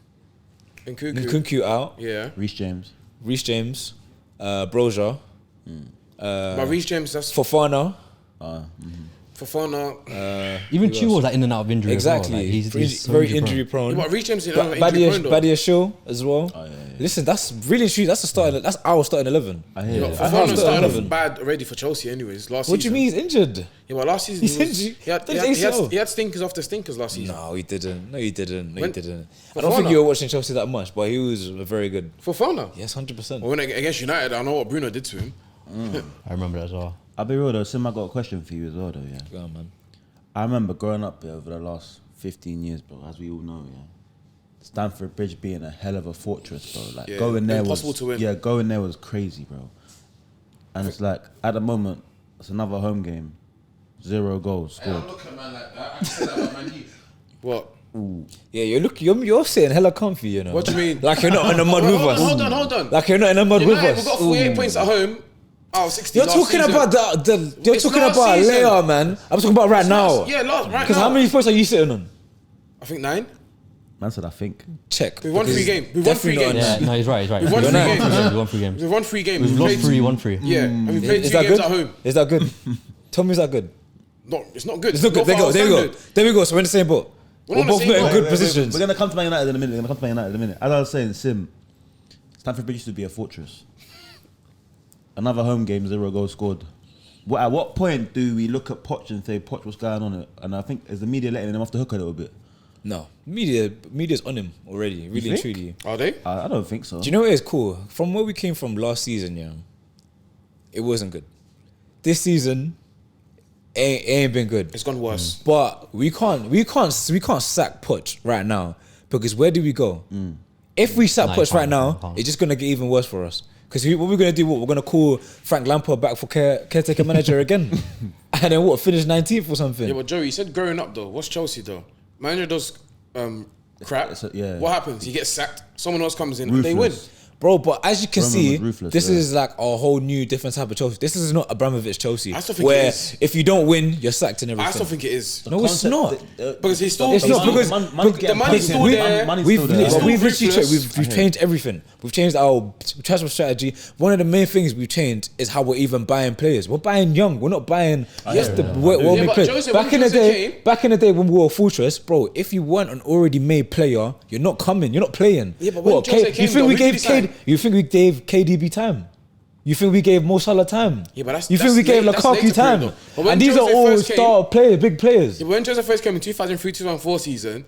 [SPEAKER 2] Nkunku out.
[SPEAKER 3] Yeah.
[SPEAKER 1] Reece James.
[SPEAKER 2] Reece James, Broja,
[SPEAKER 3] But Reece James, that's
[SPEAKER 2] Fofana.
[SPEAKER 3] Fofana.
[SPEAKER 4] Even Chu was like in and out of injury.
[SPEAKER 2] Exactly.
[SPEAKER 4] As well. Like, he's so
[SPEAKER 2] very
[SPEAKER 4] prone.
[SPEAKER 2] injury prone.
[SPEAKER 3] Yeah, but Reece James is another injury prone though.
[SPEAKER 2] Badia Show as well. Listen, that's really true. That's the starting. That's our starting 11.
[SPEAKER 1] I hear
[SPEAKER 3] But
[SPEAKER 1] it.
[SPEAKER 2] I
[SPEAKER 3] Fofana
[SPEAKER 2] heard
[SPEAKER 3] started off
[SPEAKER 2] 11.
[SPEAKER 3] bad already for Chelsea anyways last
[SPEAKER 2] What do you
[SPEAKER 3] season.
[SPEAKER 2] mean he's injured?
[SPEAKER 3] Yeah, but last season
[SPEAKER 2] He's
[SPEAKER 3] he
[SPEAKER 2] injured.
[SPEAKER 3] had
[SPEAKER 2] That's ACL.
[SPEAKER 3] he had stinkers after stinkers last season.
[SPEAKER 2] No, he didn't. No, he didn't. No, he
[SPEAKER 3] When-
[SPEAKER 2] didn't. I
[SPEAKER 3] Fofana?
[SPEAKER 2] don't think you were watching Chelsea that much, but he was very good.
[SPEAKER 3] Fofana.
[SPEAKER 2] Yes, 100%.
[SPEAKER 3] Well, when against United, I know what Bruno did to him.
[SPEAKER 4] I remember that as well.
[SPEAKER 1] I'll be real though, Sim, I got a question for you as well though, yeah.
[SPEAKER 2] Go on, man.
[SPEAKER 1] I remember growing up here over the last 15 years, bro, as we all know, yeah. Stamford Bridge being a hell of a fortress, bro. Like
[SPEAKER 3] Yeah,
[SPEAKER 1] going there
[SPEAKER 3] impossible
[SPEAKER 1] was
[SPEAKER 3] to win.
[SPEAKER 1] Yeah, going there was crazy, bro. And it's like at the moment, it's another home game, 0 goals
[SPEAKER 5] I
[SPEAKER 1] scored.
[SPEAKER 5] don't look at a man like that. I said that about Man U.
[SPEAKER 3] What?
[SPEAKER 2] Yeah, you're sitting hella comfy, you know.
[SPEAKER 3] What do you mean?
[SPEAKER 2] Like you're not in the mud with us.
[SPEAKER 3] Hold on.
[SPEAKER 2] Like you're not in the mud with
[SPEAKER 3] United,
[SPEAKER 2] us.
[SPEAKER 3] we've got 48 points at home. Oh, 60
[SPEAKER 2] You're
[SPEAKER 3] last
[SPEAKER 2] talking
[SPEAKER 3] season.
[SPEAKER 2] about you're
[SPEAKER 3] It's
[SPEAKER 2] talking
[SPEAKER 3] last
[SPEAKER 2] about
[SPEAKER 3] season.
[SPEAKER 2] later, man. I'm talking about right now.
[SPEAKER 3] Yeah, right now.
[SPEAKER 2] Because how many points are you sitting on?
[SPEAKER 3] I think 9.
[SPEAKER 1] Man said I think.
[SPEAKER 2] Check.
[SPEAKER 3] We've won
[SPEAKER 2] Because
[SPEAKER 3] 3 games. We've won
[SPEAKER 2] definitely
[SPEAKER 3] 3
[SPEAKER 2] not
[SPEAKER 3] games.
[SPEAKER 2] on
[SPEAKER 4] Yeah, no, he's right.
[SPEAKER 3] We've won 3 games.
[SPEAKER 4] We won 3 games.
[SPEAKER 3] We've won 3 games.
[SPEAKER 4] We've lost 3, won 3.
[SPEAKER 3] Yeah, and we played
[SPEAKER 2] Is
[SPEAKER 3] 2
[SPEAKER 2] that
[SPEAKER 3] games
[SPEAKER 2] good?
[SPEAKER 3] at home.
[SPEAKER 2] Is that good? Tell me, is that good?
[SPEAKER 3] No, it's not good.
[SPEAKER 2] It's not good.
[SPEAKER 3] Not for
[SPEAKER 2] There
[SPEAKER 3] our
[SPEAKER 2] we go.
[SPEAKER 3] standard.
[SPEAKER 2] There we go. So we're in the same boat.
[SPEAKER 3] We're
[SPEAKER 2] We're
[SPEAKER 3] on the
[SPEAKER 2] both
[SPEAKER 3] same
[SPEAKER 2] not in
[SPEAKER 3] boat.
[SPEAKER 2] good positions.
[SPEAKER 1] We're gonna come to Man United in a minute. As I was saying, Sim, Stamford Bridge used to be a fortress. Another home game, 0 goals scored. At what point do we look at Poch and say, Poch, what's going on? And I think is the media letting him off the hook a little bit?
[SPEAKER 2] No, media's on him already. Really and
[SPEAKER 1] think?
[SPEAKER 2] truly.
[SPEAKER 3] Are they?
[SPEAKER 1] I don't think so.
[SPEAKER 2] Do you know what is cool? From where we came from last season, yeah, it wasn't good. This season, ain't been good.
[SPEAKER 3] It's gone worse.
[SPEAKER 2] But we can't sack Poch right now because where do we go? If we sack
[SPEAKER 4] Nah, you
[SPEAKER 2] Poch right
[SPEAKER 4] can't,
[SPEAKER 2] now,
[SPEAKER 4] you can't.
[SPEAKER 2] it's just gonna get even worse for us. Because what we're gonna do? What we're gonna call Frank Lampard back for caretaker manager again, and then what? Finish 19th or something?
[SPEAKER 3] Yeah, but Joey, you said growing up though. What's Chelsea though? Manager does crap.
[SPEAKER 1] yeah.
[SPEAKER 3] What happens? He gets sacked. Someone else comes in and they win.
[SPEAKER 1] Ruthless.
[SPEAKER 2] Bro, but as you can
[SPEAKER 1] Roman
[SPEAKER 2] see,
[SPEAKER 1] was ruthless,
[SPEAKER 2] this
[SPEAKER 1] yeah.
[SPEAKER 2] is like a whole new different type of Chelsea. This is not Abramovich Chelsea,
[SPEAKER 3] I still think
[SPEAKER 2] where
[SPEAKER 3] it is.
[SPEAKER 2] if you don't win, you're sacked and everything.
[SPEAKER 3] I still think it is.
[SPEAKER 2] No, it's not.
[SPEAKER 3] Because he's still
[SPEAKER 2] It's not, because
[SPEAKER 3] the money's still there.
[SPEAKER 2] We've
[SPEAKER 3] It's still
[SPEAKER 2] literally changed.
[SPEAKER 3] ruthless.
[SPEAKER 2] We've changed everything. We've changed our transfer strategy. One of the main things we've changed is how we're even buying players. We're buying young. We're not buying well-made
[SPEAKER 3] but
[SPEAKER 2] players.
[SPEAKER 3] Jose,
[SPEAKER 2] Back
[SPEAKER 3] when
[SPEAKER 2] in the
[SPEAKER 3] Jose
[SPEAKER 2] day,
[SPEAKER 3] came-
[SPEAKER 2] back in the day when we were a fortress, bro. If you weren't an already made player, you're not coming. You're not playing.
[SPEAKER 3] Yeah, but when Jose came,
[SPEAKER 2] you think
[SPEAKER 3] though,
[SPEAKER 2] we
[SPEAKER 3] who did
[SPEAKER 2] gave
[SPEAKER 3] he sign?
[SPEAKER 2] You think we gave KDB time? You think we gave Mo Salah time?
[SPEAKER 3] Yeah, but that's-
[SPEAKER 2] you think
[SPEAKER 3] that's
[SPEAKER 2] we gave
[SPEAKER 3] late- that's
[SPEAKER 2] Lukaku
[SPEAKER 3] later
[SPEAKER 2] time?
[SPEAKER 3] period, though. But when
[SPEAKER 2] And these are
[SPEAKER 3] Jose
[SPEAKER 2] all
[SPEAKER 3] first came-
[SPEAKER 2] star players, big players.
[SPEAKER 3] Yeah, when Jose first came in 2003-2004 season,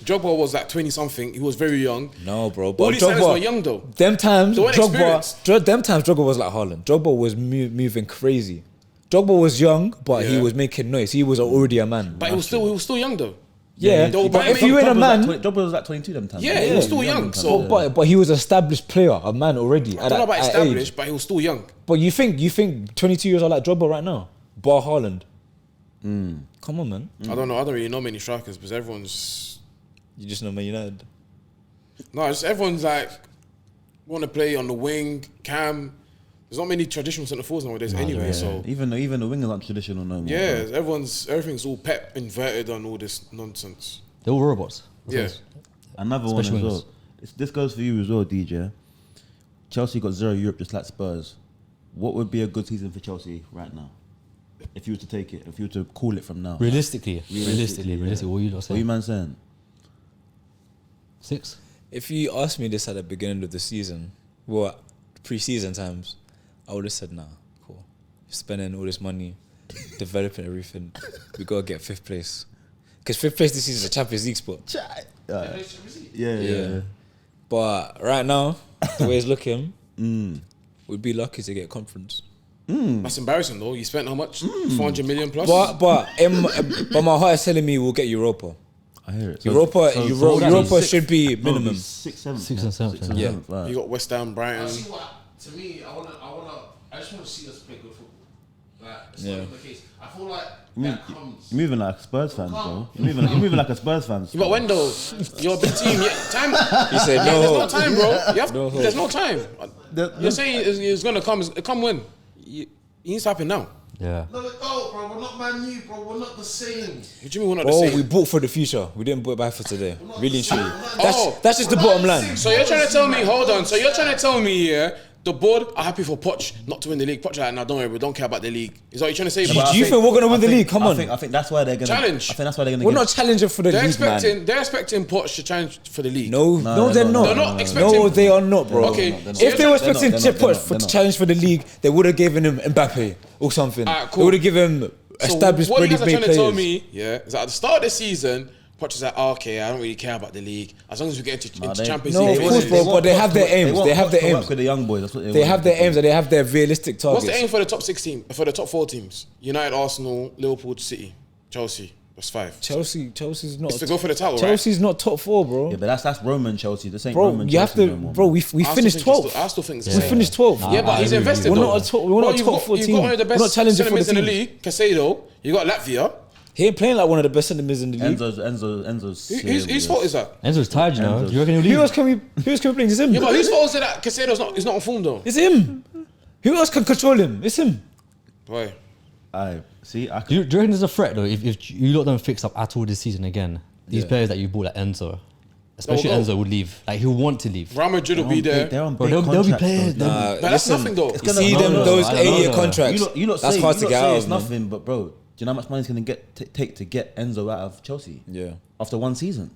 [SPEAKER 3] Drogba was like 20 something. He was very young.
[SPEAKER 2] No, bro.
[SPEAKER 3] All
[SPEAKER 2] But
[SPEAKER 3] these signers were young though.
[SPEAKER 2] Them times,
[SPEAKER 3] They weren't experienced.
[SPEAKER 2] Drogba was like Haaland. Drogba was moving crazy. Drogba was young, but he
[SPEAKER 3] Yeah.
[SPEAKER 2] was making noise. He was already a man.
[SPEAKER 3] But he was still young though.
[SPEAKER 2] Yeah,
[SPEAKER 3] They were
[SPEAKER 2] but
[SPEAKER 3] buying
[SPEAKER 2] if you
[SPEAKER 3] him.
[SPEAKER 2] ain't a man,
[SPEAKER 1] Drogba was like 22 them times.
[SPEAKER 3] Yeah, he was still young, so-
[SPEAKER 2] but he was an established player, a man already.
[SPEAKER 3] I don't know about established, but he was still young.
[SPEAKER 2] But you think 22 years old like Drogba right now? Bar Haaland. Come on, man.
[SPEAKER 3] I don't know. I don't really know many strikers because everyone's
[SPEAKER 2] You just know Man United.
[SPEAKER 3] no. Just everyone's like want to play on the wing, cam. There's not many traditional centre forwards nowadays anyway. So
[SPEAKER 1] Even the wingers aren't traditional no more.
[SPEAKER 3] yeah,
[SPEAKER 1] bro.
[SPEAKER 3] everything's all pep inverted and all this nonsense.
[SPEAKER 4] They're all robots.
[SPEAKER 3] Yeah.
[SPEAKER 1] Another one as
[SPEAKER 4] Special
[SPEAKER 1] well. This goes for you as well, DJ. Chelsea got 0 Europe just like Spurs. What would be a good season for Chelsea right now? if you were to take it, if you were to call it from now?
[SPEAKER 4] Realistically, what you lot
[SPEAKER 1] What are you
[SPEAKER 4] saying?
[SPEAKER 1] man saying?
[SPEAKER 4] 6.
[SPEAKER 2] If you asked me this at the beginning of the season, well, pre-season times, I would have said, nah, cool. Spending all this money, developing everything, we gotta get 5th place. Because 5th place this season is a Champions League spot.
[SPEAKER 1] Yeah.
[SPEAKER 2] But right now, the way it's looking, we'd be lucky to get conference.
[SPEAKER 3] That's embarrassing though. You spent how much? 400 million plus.
[SPEAKER 2] But my heart is telling me we'll get Europa.
[SPEAKER 1] I hear it.
[SPEAKER 2] Europa should be minimum.
[SPEAKER 1] 6, 7.
[SPEAKER 4] 6 and 7.
[SPEAKER 2] Yeah.
[SPEAKER 1] Right.
[SPEAKER 3] You got West Ham, Brighton.
[SPEAKER 5] See what? To me, I just want to see us play good football. Like, it's not even the case. I feel like that comes.
[SPEAKER 1] You're moving like Spurs fans, bro. You're moving like a Spurs fan.
[SPEAKER 3] You got Wendell. You're a big team. Time.
[SPEAKER 2] He said
[SPEAKER 3] There's no
[SPEAKER 2] no.
[SPEAKER 3] time, bro. There's no time. You're saying it's gonna come. Come when? It needs to happen now.
[SPEAKER 4] Yeah.
[SPEAKER 5] Let it go, bro. We're not Man U, bro. We're not the same.
[SPEAKER 3] What do you mean we're not the
[SPEAKER 2] Oh,
[SPEAKER 3] same?
[SPEAKER 2] we bought for the future. We didn't buy for today. Really and truly.
[SPEAKER 3] Oh.
[SPEAKER 2] That's just the bottom line.
[SPEAKER 3] So you're trying to tell me, hold on. So you're trying to tell me, yeah, the board are happy for Poch not to win the league. Poch like, nah, don't worry, we don't care about the league. Is that what you're trying to say?
[SPEAKER 2] Do
[SPEAKER 3] But
[SPEAKER 2] you think we're gonna win the league? Come on.
[SPEAKER 1] I think that's why they're gonna
[SPEAKER 3] Challenge.
[SPEAKER 1] I think that's why they're gonna.
[SPEAKER 2] We're not challenging for the league, man.
[SPEAKER 3] they're expecting Poch to challenge for the league.
[SPEAKER 2] No, they're not.
[SPEAKER 3] They're not expecting.
[SPEAKER 2] No, they are not, bro.
[SPEAKER 3] Okay,
[SPEAKER 2] If they were expecting
[SPEAKER 1] they're not,
[SPEAKER 2] Poch
[SPEAKER 1] they're
[SPEAKER 2] to
[SPEAKER 1] not.
[SPEAKER 2] challenge for the league, they would have given him Mbappe or something.
[SPEAKER 3] Alright, cool.
[SPEAKER 2] They would have given him established,
[SPEAKER 3] So what you
[SPEAKER 2] ready
[SPEAKER 3] guys are
[SPEAKER 2] made
[SPEAKER 3] trying to tell
[SPEAKER 2] players.
[SPEAKER 3] me, yeah, is that at the start of the season, Poch is like, oh, okay, I don't really care about the league. As long as we get into Champions
[SPEAKER 2] No,
[SPEAKER 3] League.
[SPEAKER 2] of course,
[SPEAKER 3] phases.
[SPEAKER 2] bro. But they have their aims. They have their
[SPEAKER 1] to work
[SPEAKER 2] aims.
[SPEAKER 1] with the young boys. That's what
[SPEAKER 2] They
[SPEAKER 1] want.
[SPEAKER 2] have their aims and they have their realistic targets.
[SPEAKER 3] What's the aim for the top 6 team? For the top 4 teams? United, Arsenal, Liverpool, City, Chelsea. That's 5.
[SPEAKER 2] Chelsea's not.
[SPEAKER 3] It's to go for the title, right?
[SPEAKER 2] Chelsea's not top 4, bro.
[SPEAKER 1] Yeah, but that's Roman Chelsea. This ain't
[SPEAKER 2] Bro,
[SPEAKER 1] Roman
[SPEAKER 2] you have
[SPEAKER 1] Chelsea
[SPEAKER 2] to,
[SPEAKER 1] no more,
[SPEAKER 2] bro.
[SPEAKER 1] man.
[SPEAKER 2] We
[SPEAKER 3] I still
[SPEAKER 2] finished
[SPEAKER 3] think it's
[SPEAKER 2] 12th.
[SPEAKER 3] I still think it's the
[SPEAKER 2] We
[SPEAKER 3] same.
[SPEAKER 2] finished 12th.
[SPEAKER 3] Yeah, but he's invested.
[SPEAKER 2] We're
[SPEAKER 3] though.
[SPEAKER 2] not a top 4
[SPEAKER 3] You've
[SPEAKER 2] team.
[SPEAKER 3] got one of the
[SPEAKER 2] We're not
[SPEAKER 3] best
[SPEAKER 2] challenging for the
[SPEAKER 3] centre-mids in the
[SPEAKER 2] team.
[SPEAKER 3] league, Casado. You got Latvia.
[SPEAKER 2] He ain't playing like one of the best centre-mids in the league.
[SPEAKER 1] Enzo's.
[SPEAKER 3] Whose fault is that?
[SPEAKER 4] Enzo's tired, you know.
[SPEAKER 1] Enzo's-
[SPEAKER 4] Do you reckon he'll
[SPEAKER 2] Who
[SPEAKER 4] leave?
[SPEAKER 2] else can we play? It's him.
[SPEAKER 3] Yeah, but whose fault is it that Casado's not on form though?
[SPEAKER 2] It's him. Who else can control him? It's him.
[SPEAKER 3] Why?
[SPEAKER 1] I see. I
[SPEAKER 4] Do you reckon there's a threat though? If you lot don't fix up at all this season again, these players that you bought like Enzo, especially
[SPEAKER 3] They'll go.
[SPEAKER 4] Enzo, would leave. Like he'll want to leave.
[SPEAKER 3] Real Madrid will be there.
[SPEAKER 1] They're on
[SPEAKER 4] Bro,
[SPEAKER 1] big
[SPEAKER 4] they'll be
[SPEAKER 1] contracts,
[SPEAKER 4] players.
[SPEAKER 1] though.
[SPEAKER 4] they'll-
[SPEAKER 3] But that's nothing though.
[SPEAKER 2] You see them,
[SPEAKER 4] No,
[SPEAKER 2] those
[SPEAKER 4] I don't
[SPEAKER 2] 8-year
[SPEAKER 4] know.
[SPEAKER 2] contracts.
[SPEAKER 1] You lot
[SPEAKER 2] That's
[SPEAKER 1] say,
[SPEAKER 2] hard to get out
[SPEAKER 1] it's
[SPEAKER 2] of, man.
[SPEAKER 1] nothing, but bro, do you know how much money it's gonna take to get Enzo out of Chelsea?
[SPEAKER 2] Yeah.
[SPEAKER 1] After one season.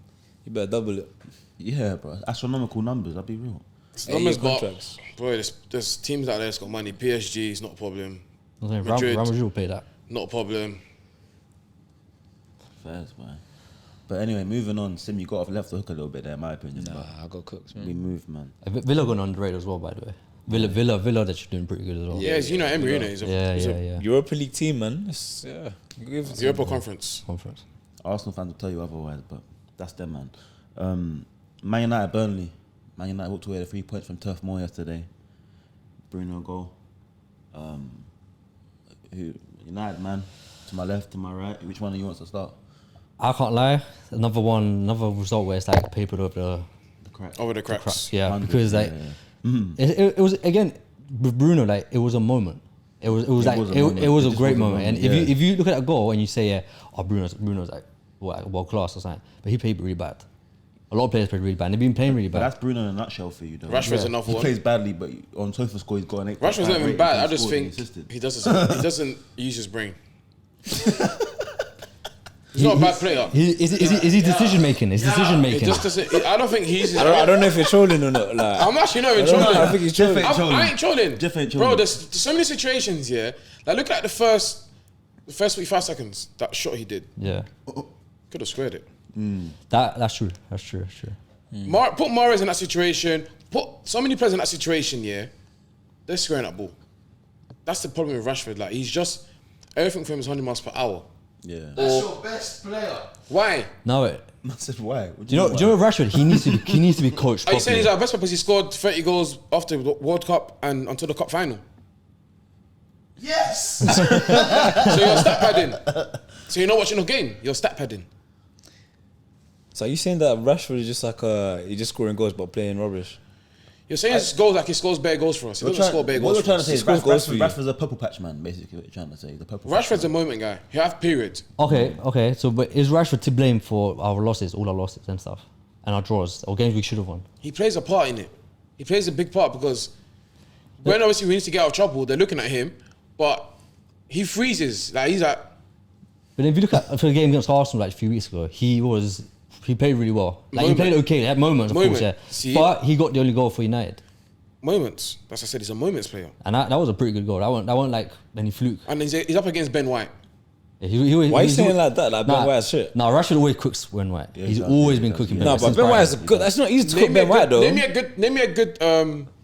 [SPEAKER 2] You better double it.
[SPEAKER 1] Yeah, bro. Astronomical numbers. I'll be real.
[SPEAKER 3] Numbers,
[SPEAKER 2] 8-year
[SPEAKER 3] but
[SPEAKER 2] contracts.
[SPEAKER 3] bro, there's teams out there that's got money. PSG is not a problem.
[SPEAKER 4] Real
[SPEAKER 3] Madrid.
[SPEAKER 4] Madrid will pay that.
[SPEAKER 3] Not a problem.
[SPEAKER 1] Fairs, man. But anyway, moving on. Sim, you got off left the hook a little bit there, in my opinion.
[SPEAKER 2] Nah,
[SPEAKER 1] but
[SPEAKER 2] I got cooked,
[SPEAKER 1] we
[SPEAKER 2] man.
[SPEAKER 1] moved, man.
[SPEAKER 4] Villa gone underrated as well, by the way. Villa, they're doing pretty good as well.
[SPEAKER 3] Yeah, it's Emery, innit? He's a
[SPEAKER 4] Yeah.
[SPEAKER 2] Europa League team, man. It's, yeah. Give it to
[SPEAKER 3] Europa
[SPEAKER 2] them.
[SPEAKER 3] Conference.
[SPEAKER 4] Conference.
[SPEAKER 1] Arsenal fans will tell you otherwise, but that's them, man. Man United, Burnley. Man United walked away with 3 points from Turf Moor yesterday. Bruno goal. United, man. To my left, to my right. Which one of you wants to start?
[SPEAKER 4] I can't lie. Another result where it's like papered over
[SPEAKER 1] The crack.
[SPEAKER 3] Over the
[SPEAKER 4] the cracks.
[SPEAKER 3] cracks.
[SPEAKER 4] Yeah,
[SPEAKER 1] 100,
[SPEAKER 4] because like it was again with Bruno, like it was a moment. It was
[SPEAKER 1] It
[SPEAKER 4] like
[SPEAKER 1] was a
[SPEAKER 4] it
[SPEAKER 1] moment.
[SPEAKER 4] was
[SPEAKER 1] It
[SPEAKER 4] a
[SPEAKER 1] just
[SPEAKER 4] great
[SPEAKER 1] was a
[SPEAKER 4] moment. And
[SPEAKER 1] moment,
[SPEAKER 4] if you look at that goal and you say, yeah, oh Bruno's like world class or something, but he played really bad. A lot of players played really bad. And they've been playing really
[SPEAKER 1] But
[SPEAKER 4] bad.
[SPEAKER 1] that's Bruno in a nutshell for you, though.
[SPEAKER 3] Rashford's another
[SPEAKER 1] He
[SPEAKER 3] one.
[SPEAKER 1] plays badly, but on SofaScore he's got an 8.
[SPEAKER 3] Rashford's not even bad. I just think he doesn't use his brain. He's not a bad player.
[SPEAKER 4] Is he decision making? Is decision
[SPEAKER 3] It
[SPEAKER 4] making?
[SPEAKER 3] just doesn't. I don't think he's.
[SPEAKER 2] I don't know if you're trolling or not. Like,
[SPEAKER 3] I'm actually not even
[SPEAKER 2] I don't know,
[SPEAKER 3] trolling.
[SPEAKER 2] I think he's trolling.
[SPEAKER 3] I ain't trolling.
[SPEAKER 1] Jeff ain't
[SPEAKER 3] Bro,
[SPEAKER 1] trolling.
[SPEAKER 3] there's so many situations here. Like look at the first 45 seconds. That shot he did
[SPEAKER 4] Yeah,
[SPEAKER 3] could have squared it.
[SPEAKER 4] that's true. That's true.
[SPEAKER 3] Put Mahrez in that situation. Put so many players in that situation. Yeah, they're squaring that ball. That's the problem with Rashford. Like he's just everything for him is 100 miles per hour.
[SPEAKER 1] Yeah.
[SPEAKER 5] That's your best player.
[SPEAKER 3] Why?
[SPEAKER 4] No,
[SPEAKER 1] I said why? What
[SPEAKER 4] do you know Rashford? He needs to be coached.
[SPEAKER 3] Are you saying
[SPEAKER 4] properly.
[SPEAKER 3] he's our best player because he scored 30 goals after the World Cup and until the Cup final?
[SPEAKER 5] Yes.
[SPEAKER 3] So you're stat padding. So you're not watching the game. You're stat padding.
[SPEAKER 2] So are you saying that Rashford is just like he's just scoring goals but playing rubbish?
[SPEAKER 3] You're saying he scores like he scores bare goals for us. He doesn't score bare
[SPEAKER 1] What
[SPEAKER 3] goals
[SPEAKER 1] you're
[SPEAKER 3] for
[SPEAKER 1] trying to
[SPEAKER 3] us.
[SPEAKER 1] say is
[SPEAKER 2] scores goals for you.
[SPEAKER 1] Rashford's a purple patch man, basically. What you're trying to say, the purple. patch
[SPEAKER 3] Rashford's a
[SPEAKER 1] man.
[SPEAKER 3] moment guy. He have periods.
[SPEAKER 4] Okay. So, but is Rashford to blame for our losses, all our losses and stuff, and our draws, or games we should have won?
[SPEAKER 3] He plays a part in it. He plays a big part because when obviously we need to get out of trouble, they're looking at him. But he freezes. Like he's like.
[SPEAKER 4] But if you look at for the game against Arsenal like a few weeks ago, he played really well. Like he played okay. He had moments, of course, yeah.
[SPEAKER 3] See?
[SPEAKER 4] But he got the only goal for United.
[SPEAKER 3] Moments. That's what I said. He's a moments player.
[SPEAKER 4] And that was a pretty good goal. That wasn't like any fluke.
[SPEAKER 3] And he's up against Ben White.
[SPEAKER 4] Yeah,
[SPEAKER 2] Why are you saying like that? Like Ben White's shit.
[SPEAKER 4] Nah, Rashford always cooks Ben White.
[SPEAKER 1] Yeah,
[SPEAKER 4] he's
[SPEAKER 1] he does,
[SPEAKER 4] always
[SPEAKER 1] yeah,
[SPEAKER 4] been
[SPEAKER 1] he
[SPEAKER 4] cooking
[SPEAKER 1] does,
[SPEAKER 4] Ben
[SPEAKER 2] No,
[SPEAKER 4] White.
[SPEAKER 2] but
[SPEAKER 4] since
[SPEAKER 2] Ben White's
[SPEAKER 4] Brighton.
[SPEAKER 2] good. That's not easy to cook Ben White though.
[SPEAKER 3] Name me a good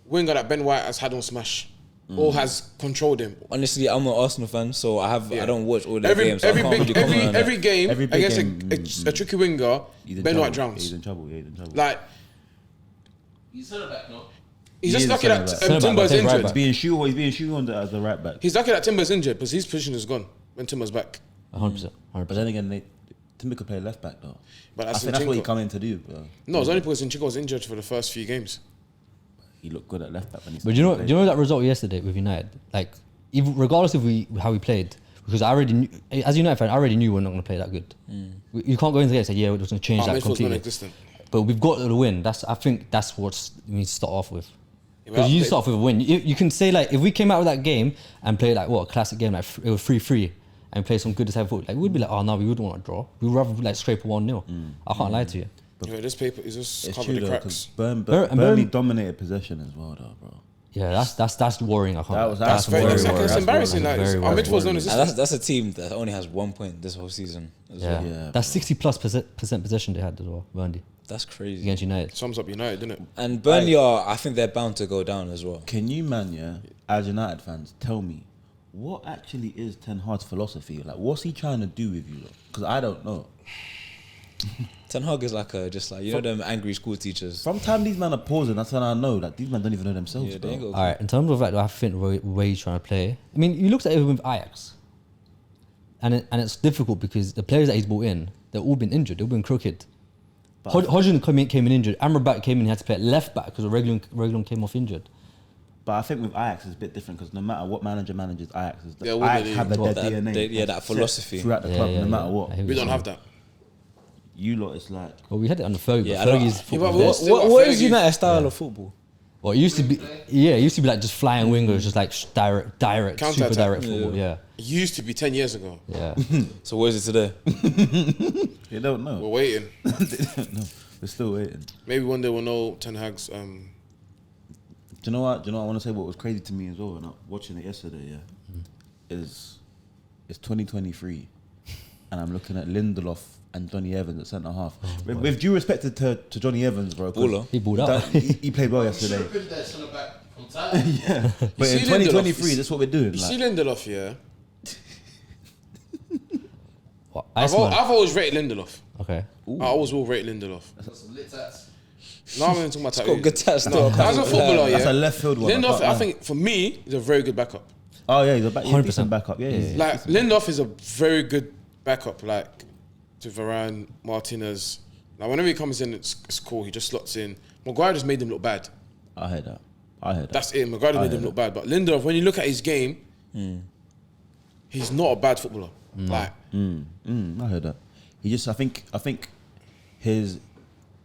[SPEAKER 3] winger that Ben White has had on smash or has controlled him.
[SPEAKER 2] Honestly, I'm an Arsenal fan, so I don't watch all their
[SPEAKER 3] Every
[SPEAKER 2] games. So I can't really comment on
[SPEAKER 3] every
[SPEAKER 2] that.
[SPEAKER 3] game
[SPEAKER 1] Every big
[SPEAKER 3] against
[SPEAKER 1] game,
[SPEAKER 3] a tricky winger,
[SPEAKER 1] He's in
[SPEAKER 3] Ben
[SPEAKER 1] trouble.
[SPEAKER 3] White drowns.
[SPEAKER 1] He's in trouble. Yeah, he's in trouble.
[SPEAKER 3] Like
[SPEAKER 5] He's centre back, no?
[SPEAKER 3] he's
[SPEAKER 1] He
[SPEAKER 3] just
[SPEAKER 1] is
[SPEAKER 3] lucky that
[SPEAKER 1] centre back.
[SPEAKER 3] Timber's
[SPEAKER 4] Centre back,
[SPEAKER 3] injured.
[SPEAKER 4] right
[SPEAKER 1] he's being shoehorned as a right back.
[SPEAKER 3] He's lucky that Timber's injured because his position is gone when Timber's back.
[SPEAKER 4] 100%.
[SPEAKER 1] But then again, Timber could play left back though.
[SPEAKER 3] But
[SPEAKER 1] I
[SPEAKER 3] that's
[SPEAKER 1] think that's what he
[SPEAKER 3] Zinchenko.
[SPEAKER 1] come in to do. Bro.
[SPEAKER 3] No, it's only because Zinchenko was injured for the first few games.
[SPEAKER 1] He looked good at left back when he.
[SPEAKER 4] But do you know that result yesterday with United? Like, even regardless of how we played, because I already knew, as a United fan, I already knew we're not going to play that good. You can't go into the game and say, yeah, we're just going to change
[SPEAKER 3] Our
[SPEAKER 4] that
[SPEAKER 3] midfield's
[SPEAKER 4] completely.
[SPEAKER 3] non-existent.
[SPEAKER 4] But we've got the win. I think that's what we need to start off with.
[SPEAKER 3] Yeah,
[SPEAKER 4] Because you
[SPEAKER 3] but-
[SPEAKER 4] start off with a win. You can say like, if we came out of that game and played like a classic game, like it was 3-3 and play some good type of football, like we'd be like, oh no, we wouldn't want to draw. We'd rather like scrape a 1-0. I can't lie to you.
[SPEAKER 3] Yeah, this paper is just
[SPEAKER 1] It's
[SPEAKER 3] covered
[SPEAKER 1] true
[SPEAKER 3] the
[SPEAKER 1] though,
[SPEAKER 3] cracks.
[SPEAKER 1] because
[SPEAKER 4] Burnley
[SPEAKER 1] Burnley dominated possession as well, though, bro.
[SPEAKER 4] Yeah, that's worrying. I can't.
[SPEAKER 1] That's
[SPEAKER 3] Very,
[SPEAKER 1] very
[SPEAKER 3] that's
[SPEAKER 1] worrying.
[SPEAKER 3] it's embarrassing. Like,
[SPEAKER 4] Very
[SPEAKER 3] our
[SPEAKER 4] worrying.
[SPEAKER 3] midfield's non-existent.
[SPEAKER 2] And that's a team that only has 1 point this whole season. As
[SPEAKER 4] Yeah,
[SPEAKER 2] well.
[SPEAKER 1] Yeah,
[SPEAKER 4] that's 60+% possession they had as well, Burnley,
[SPEAKER 2] That's crazy.
[SPEAKER 4] against United.
[SPEAKER 3] Sums up United, didn't it?
[SPEAKER 2] And Burnley I think they're bound to go down as well.
[SPEAKER 1] Can you, man, as United fans, tell me what actually is Ten Hag's philosophy? Like, what's he trying to do with you? Because I don't know.
[SPEAKER 2] Ten Hag is like them angry school teachers.
[SPEAKER 1] From time these men are pausing, that's when I know that these men don't even know themselves.
[SPEAKER 2] Yeah,
[SPEAKER 1] bro.
[SPEAKER 2] they ain't got
[SPEAKER 4] All right, in terms of like, I think the way he's trying to play. I mean, you looked at it with Ajax, and it's difficult because the players that he's brought in, they've all been injured. They've been crooked. Hodgson came in injured. Amrabat came in, he had to play at left back because Reguilon came off injured.
[SPEAKER 1] But I think with Ajax it's a bit different because no matter what manager manages Ajax,
[SPEAKER 3] Yeah, what
[SPEAKER 1] Ajax
[SPEAKER 3] they
[SPEAKER 1] have
[SPEAKER 3] do.
[SPEAKER 1] their
[SPEAKER 2] That-
[SPEAKER 1] DNA.
[SPEAKER 2] that philosophy.
[SPEAKER 1] throughout the club, no matter what.
[SPEAKER 3] We don't have that.
[SPEAKER 1] You lot, it's like
[SPEAKER 4] Well, we had it under Fergie.
[SPEAKER 2] Yeah,
[SPEAKER 4] but
[SPEAKER 2] I don't-
[SPEAKER 4] Fergie's
[SPEAKER 3] Yeah,
[SPEAKER 4] football.
[SPEAKER 3] but
[SPEAKER 4] was
[SPEAKER 3] what-
[SPEAKER 4] there.
[SPEAKER 2] What is
[SPEAKER 3] Fergie-
[SPEAKER 2] United's style of football?
[SPEAKER 4] Well, it used to be, it used to be like just flying wingers, just like direct, super
[SPEAKER 3] Counter-attack.
[SPEAKER 4] direct football. Yeah,
[SPEAKER 3] It used to be 10 years ago.
[SPEAKER 4] yeah.
[SPEAKER 2] So what is it today?
[SPEAKER 1] you don't
[SPEAKER 3] We're
[SPEAKER 1] know.
[SPEAKER 3] waiting.
[SPEAKER 1] They don't know. We're still waiting.
[SPEAKER 3] Maybe one day we'll know Ten Hag's.
[SPEAKER 1] Do you know what? I want to say what was crazy to me as well. And watching it yesterday, is it's 2023, and I'm looking at Lindelof and Johnny Evans at centre half. With due respect to Johnny Evans, bro, 'cause
[SPEAKER 2] Baller.
[SPEAKER 4] He balled out.
[SPEAKER 1] he played well yesterday.
[SPEAKER 5] Stripping that centre back from time.
[SPEAKER 1] Yeah, but in
[SPEAKER 3] see
[SPEAKER 1] 2023,
[SPEAKER 3] Lindelof,
[SPEAKER 1] that's what we're doing.
[SPEAKER 3] You
[SPEAKER 1] Like,
[SPEAKER 3] see Lindelof, yeah?
[SPEAKER 4] What,
[SPEAKER 3] I've
[SPEAKER 4] Iceman?
[SPEAKER 3] always rated Lindelof.
[SPEAKER 4] Okay.
[SPEAKER 3] I always will rate Lindelof.
[SPEAKER 5] Got some lit tats.
[SPEAKER 3] No, I'm talking about
[SPEAKER 2] Got
[SPEAKER 3] tattoos.
[SPEAKER 2] good tats
[SPEAKER 3] No,
[SPEAKER 2] though.
[SPEAKER 3] as a footballer,
[SPEAKER 1] that's
[SPEAKER 3] yeah.
[SPEAKER 1] a left field one.
[SPEAKER 3] Lindelof,
[SPEAKER 1] can't
[SPEAKER 3] I
[SPEAKER 1] lie.
[SPEAKER 3] think for me, is a very good backup.
[SPEAKER 1] Oh yeah, he's a
[SPEAKER 4] 100%.
[SPEAKER 1] decent backup. Yeah.
[SPEAKER 3] Like Lindelof is a very good backup, like to Varane, Martinez. Like whenever he comes in, it's cool. He just slots in. Maguire just made him look bad.
[SPEAKER 1] I heard that.
[SPEAKER 3] That's it. Maguire made him look bad. But Lindelof, when you look at his game, he's not a bad footballer. Like
[SPEAKER 1] I heard that. He just, I think his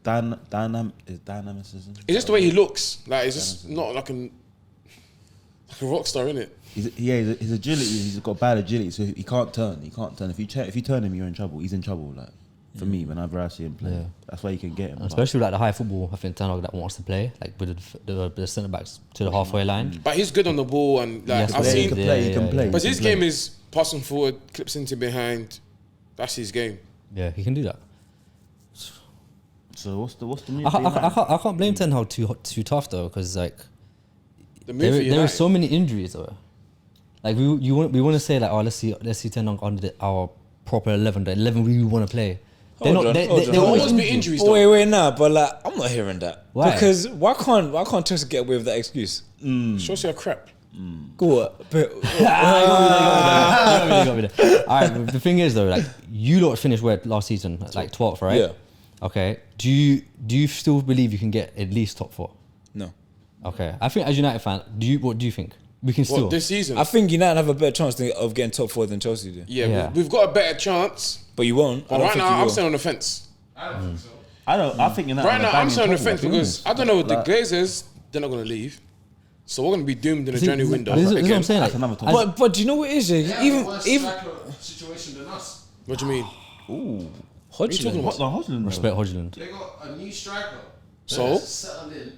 [SPEAKER 1] dynamicism.
[SPEAKER 3] it's just the way he looks. Like it's just not like a rock star, innit?
[SPEAKER 1] His agility. He's got bad agility, so he can't turn. If you turn him, you're in trouble. He's in trouble. Like for me, whenever I see him play,
[SPEAKER 4] Yeah.
[SPEAKER 1] that's why you can get him.
[SPEAKER 4] And especially like the high football, I think Ten Hag that wants to play like with the centre backs to the halfway line.
[SPEAKER 3] But he's good on the ball and like
[SPEAKER 4] Yes,
[SPEAKER 3] I've
[SPEAKER 4] yeah,
[SPEAKER 1] he
[SPEAKER 3] seen.
[SPEAKER 1] can play. He can play.
[SPEAKER 3] But
[SPEAKER 1] he
[SPEAKER 3] his
[SPEAKER 1] can play.
[SPEAKER 3] game is passing forward, clips into behind. That's his game.
[SPEAKER 4] Yeah, he can do that.
[SPEAKER 1] So what's the move?
[SPEAKER 4] I can't blame Ten Hag too tough though, because like
[SPEAKER 3] The move for
[SPEAKER 4] there are
[SPEAKER 3] United.
[SPEAKER 4] so many injuries though. Like we want to say like, oh, let's see Ten Hag under our proper 11, the 11 we want to play. They're
[SPEAKER 2] Hold
[SPEAKER 4] not.
[SPEAKER 2] on,
[SPEAKER 4] They're
[SPEAKER 2] hold on.
[SPEAKER 3] There'll
[SPEAKER 4] always
[SPEAKER 3] always be
[SPEAKER 4] injured.
[SPEAKER 3] injuries.
[SPEAKER 2] Oh,
[SPEAKER 3] Though.
[SPEAKER 2] wait, nah, but like, I'm not hearing that.
[SPEAKER 4] Why?
[SPEAKER 2] Because why can't Chelsea get away with that excuse?
[SPEAKER 3] Shows you a crap.
[SPEAKER 2] Go on. But
[SPEAKER 4] All right, the thing is though, like you lot finished where last season, like 12th, right?
[SPEAKER 2] Yeah.
[SPEAKER 4] Okay. Do you still believe you can get at least top 4?
[SPEAKER 2] no.
[SPEAKER 4] Okay. I think as United fan, what do you think? We can still.
[SPEAKER 3] What, this season?
[SPEAKER 2] I think United have a better chance of getting top 4 than Chelsea do.
[SPEAKER 3] yeah,
[SPEAKER 4] Yeah.
[SPEAKER 3] we've got a better chance.
[SPEAKER 2] But you won't. I
[SPEAKER 3] But
[SPEAKER 2] don't
[SPEAKER 3] right
[SPEAKER 2] think
[SPEAKER 3] now,
[SPEAKER 2] you
[SPEAKER 3] I'm
[SPEAKER 2] will.
[SPEAKER 3] still on the fence.
[SPEAKER 5] I don't think so.
[SPEAKER 1] I think United
[SPEAKER 3] Right
[SPEAKER 1] are
[SPEAKER 3] now, I'm
[SPEAKER 1] banging
[SPEAKER 3] still on the
[SPEAKER 1] trouble,
[SPEAKER 3] fence
[SPEAKER 1] to be
[SPEAKER 3] because
[SPEAKER 1] honest.
[SPEAKER 3] I don't know with the
[SPEAKER 1] Like,
[SPEAKER 3] Glazers, they're not going to leave. So we're gonna be doomed in the
[SPEAKER 4] See,
[SPEAKER 3] January window.
[SPEAKER 4] this is what I'm
[SPEAKER 3] again.
[SPEAKER 4] saying.
[SPEAKER 1] That's
[SPEAKER 4] Like,
[SPEAKER 1] another topic.
[SPEAKER 2] But do you know what it is?
[SPEAKER 5] They
[SPEAKER 2] Even
[SPEAKER 5] have a worse
[SPEAKER 2] even
[SPEAKER 5] striker situation than us.
[SPEAKER 3] What do you mean?
[SPEAKER 1] Ooh.
[SPEAKER 2] Hodgson.
[SPEAKER 1] What the Hodgson?
[SPEAKER 4] respect Hodgland.
[SPEAKER 5] They got a new striker.
[SPEAKER 3] So?
[SPEAKER 5] That's settled in.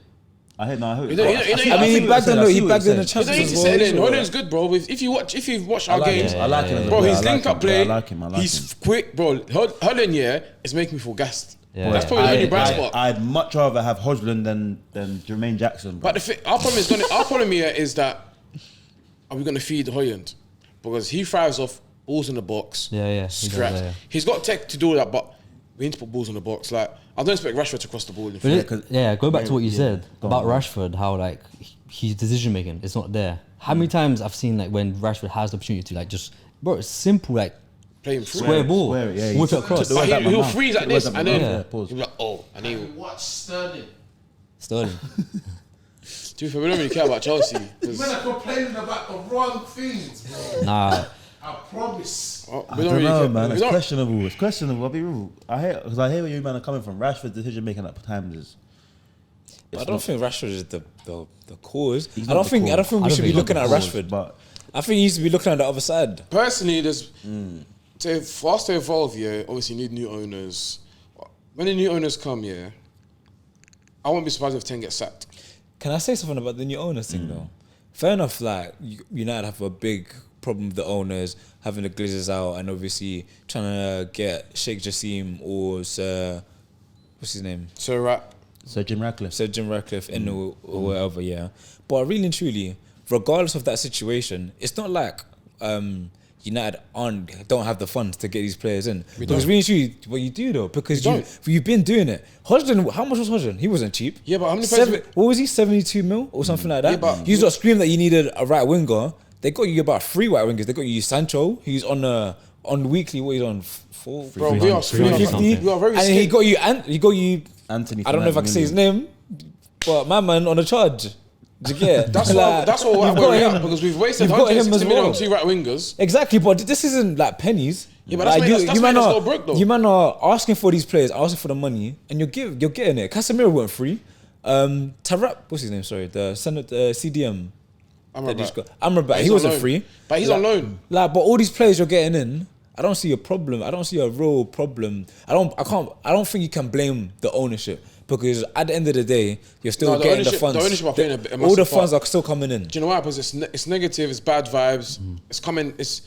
[SPEAKER 1] I heard. No, I heard.
[SPEAKER 3] You know- you know- you know-
[SPEAKER 2] I mean, he bagged in the
[SPEAKER 3] You don't need
[SPEAKER 2] Champions
[SPEAKER 3] to
[SPEAKER 2] League.
[SPEAKER 3] say it in. Holland's good, bro. If you've watched our games,
[SPEAKER 1] I like him. as a
[SPEAKER 3] bro,
[SPEAKER 1] player.
[SPEAKER 3] his
[SPEAKER 1] I like
[SPEAKER 3] link up
[SPEAKER 1] him,
[SPEAKER 3] play,
[SPEAKER 1] I like him.
[SPEAKER 3] he's quick, bro. Holland, yeah, is making me feel gassed.
[SPEAKER 4] Yeah.
[SPEAKER 3] That's probably the only bright spot.
[SPEAKER 1] I'd much rather have Hodgson than Jermaine Jackson. Bro.
[SPEAKER 3] But our problem here is that are we gonna feed Holland? Because he thrives off balls in the box.
[SPEAKER 4] Yeah, he does,
[SPEAKER 3] Scraps.
[SPEAKER 4] yeah.
[SPEAKER 3] He's got tech to do that, but we need to put balls in the box. Like I don't expect Rashford to cross the ball. In
[SPEAKER 4] But
[SPEAKER 3] front.
[SPEAKER 4] it,
[SPEAKER 1] 'cause-
[SPEAKER 4] yeah, go back to what you
[SPEAKER 1] yeah,
[SPEAKER 4] said
[SPEAKER 1] go
[SPEAKER 4] about
[SPEAKER 1] on, man.
[SPEAKER 4] Rashford, how like his decision making is not there. How many times I've seen like when Rashford has the opportunity to like just, bro, it's simple like
[SPEAKER 3] Play him through.
[SPEAKER 4] square ball,
[SPEAKER 1] Square it, yeah,
[SPEAKER 4] whip
[SPEAKER 1] he
[SPEAKER 4] it across.
[SPEAKER 1] took the words
[SPEAKER 3] But
[SPEAKER 1] out my
[SPEAKER 3] he'll
[SPEAKER 1] mouth.
[SPEAKER 3] freeze like
[SPEAKER 1] Took the words
[SPEAKER 3] this,
[SPEAKER 1] out my
[SPEAKER 3] and
[SPEAKER 1] mouth.
[SPEAKER 3] then
[SPEAKER 4] Yeah.
[SPEAKER 1] Pause.
[SPEAKER 3] he'll be like, oh, and he.
[SPEAKER 5] And watch Sterling.
[SPEAKER 4] Sterling.
[SPEAKER 3] To be fair, we don't really care about Chelsea. 'cause-
[SPEAKER 5] Men are complaining about the wrong things, bro.
[SPEAKER 4] Nah,
[SPEAKER 5] I promise.
[SPEAKER 3] oh,
[SPEAKER 1] I
[SPEAKER 3] we
[SPEAKER 1] don't
[SPEAKER 3] don't really
[SPEAKER 1] know,
[SPEAKER 3] care.
[SPEAKER 1] man.
[SPEAKER 3] We
[SPEAKER 1] It's
[SPEAKER 3] don't-
[SPEAKER 1] questionable. It's questionable. I'll be real. I hear where you man are coming from. Rashford's decision making at times is.
[SPEAKER 2] I don't think Rashford is the cause.
[SPEAKER 1] He's
[SPEAKER 2] I
[SPEAKER 1] not
[SPEAKER 2] don't
[SPEAKER 1] the
[SPEAKER 2] think
[SPEAKER 1] cause.
[SPEAKER 2] we should be
[SPEAKER 1] he's not
[SPEAKER 2] looking
[SPEAKER 1] the
[SPEAKER 2] at
[SPEAKER 1] cause,
[SPEAKER 2] Rashford.
[SPEAKER 1] but
[SPEAKER 2] I think he needs to be looking at the other side.
[SPEAKER 3] Personally, there's for us to evolve. Yeah, obviously you need new owners. When the new owners come, yeah, I won't be surprised if 10 gets sacked.
[SPEAKER 2] Can I say something about the new owners thing though? Fair enough, like United have a big problem with the owners having the Glazers out and obviously trying to get Sheikh Jassim or Sir, what's his name?
[SPEAKER 3] So right,
[SPEAKER 1] Sir Jim Ratcliffe.
[SPEAKER 2] Sir Jim Ratcliffe in or whatever, yeah. But really and truly, regardless of that situation, it's not like United don't have the funds to get these players in. Because really and truly, what you do though, because you've been doing it. Hodgson, how much was Hodgson? He wasn't cheap.
[SPEAKER 3] Yeah, but how many players?
[SPEAKER 2] What was he? 72 mil or something like that.
[SPEAKER 3] Yeah, but-
[SPEAKER 2] you got screamed that you needed a right winger. They got you about 3 right wingers. They got you Sancho. He's on weekly. What he's on 4.
[SPEAKER 3] Bro, we are
[SPEAKER 4] 350.
[SPEAKER 3] We are very
[SPEAKER 2] And he got you. And he got you.
[SPEAKER 1] Anthony.
[SPEAKER 2] I don't know if I can say his name, but my man on the charge. Do you get?
[SPEAKER 3] That's
[SPEAKER 2] Like,
[SPEAKER 3] what
[SPEAKER 2] you've got
[SPEAKER 3] we're
[SPEAKER 2] him.
[SPEAKER 3] at, because we've wasted
[SPEAKER 2] You've got him
[SPEAKER 3] 160
[SPEAKER 2] as
[SPEAKER 3] million
[SPEAKER 2] well.
[SPEAKER 3] on 2 right wingers.
[SPEAKER 2] Exactly, but this isn't like pennies.
[SPEAKER 3] Yeah, but that's
[SPEAKER 2] Like,
[SPEAKER 3] made us- that's
[SPEAKER 2] man
[SPEAKER 3] made us
[SPEAKER 2] are-
[SPEAKER 3] go broke, though.
[SPEAKER 2] You man are asking for these players, asking for the money, and you're getting it. Casemiro went free. Tarap, what's his name? Sorry, the CDM. Amrabat, he
[SPEAKER 3] He's on
[SPEAKER 2] wasn't
[SPEAKER 3] loan.
[SPEAKER 2] free.
[SPEAKER 3] But he's on loan.
[SPEAKER 2] Like, but all these players you're getting in, I don't see a problem. I don't see a real problem. I don't think you can blame the ownership because at the end of the day, you're still
[SPEAKER 3] No, the
[SPEAKER 2] getting the
[SPEAKER 3] ownership-
[SPEAKER 2] funds.
[SPEAKER 3] the ownership are playing a
[SPEAKER 2] all the
[SPEAKER 3] massive
[SPEAKER 2] funds
[SPEAKER 3] part.
[SPEAKER 2] are still coming in.
[SPEAKER 3] Do you know what happens? It's negative. It's bad vibes. It's coming. It's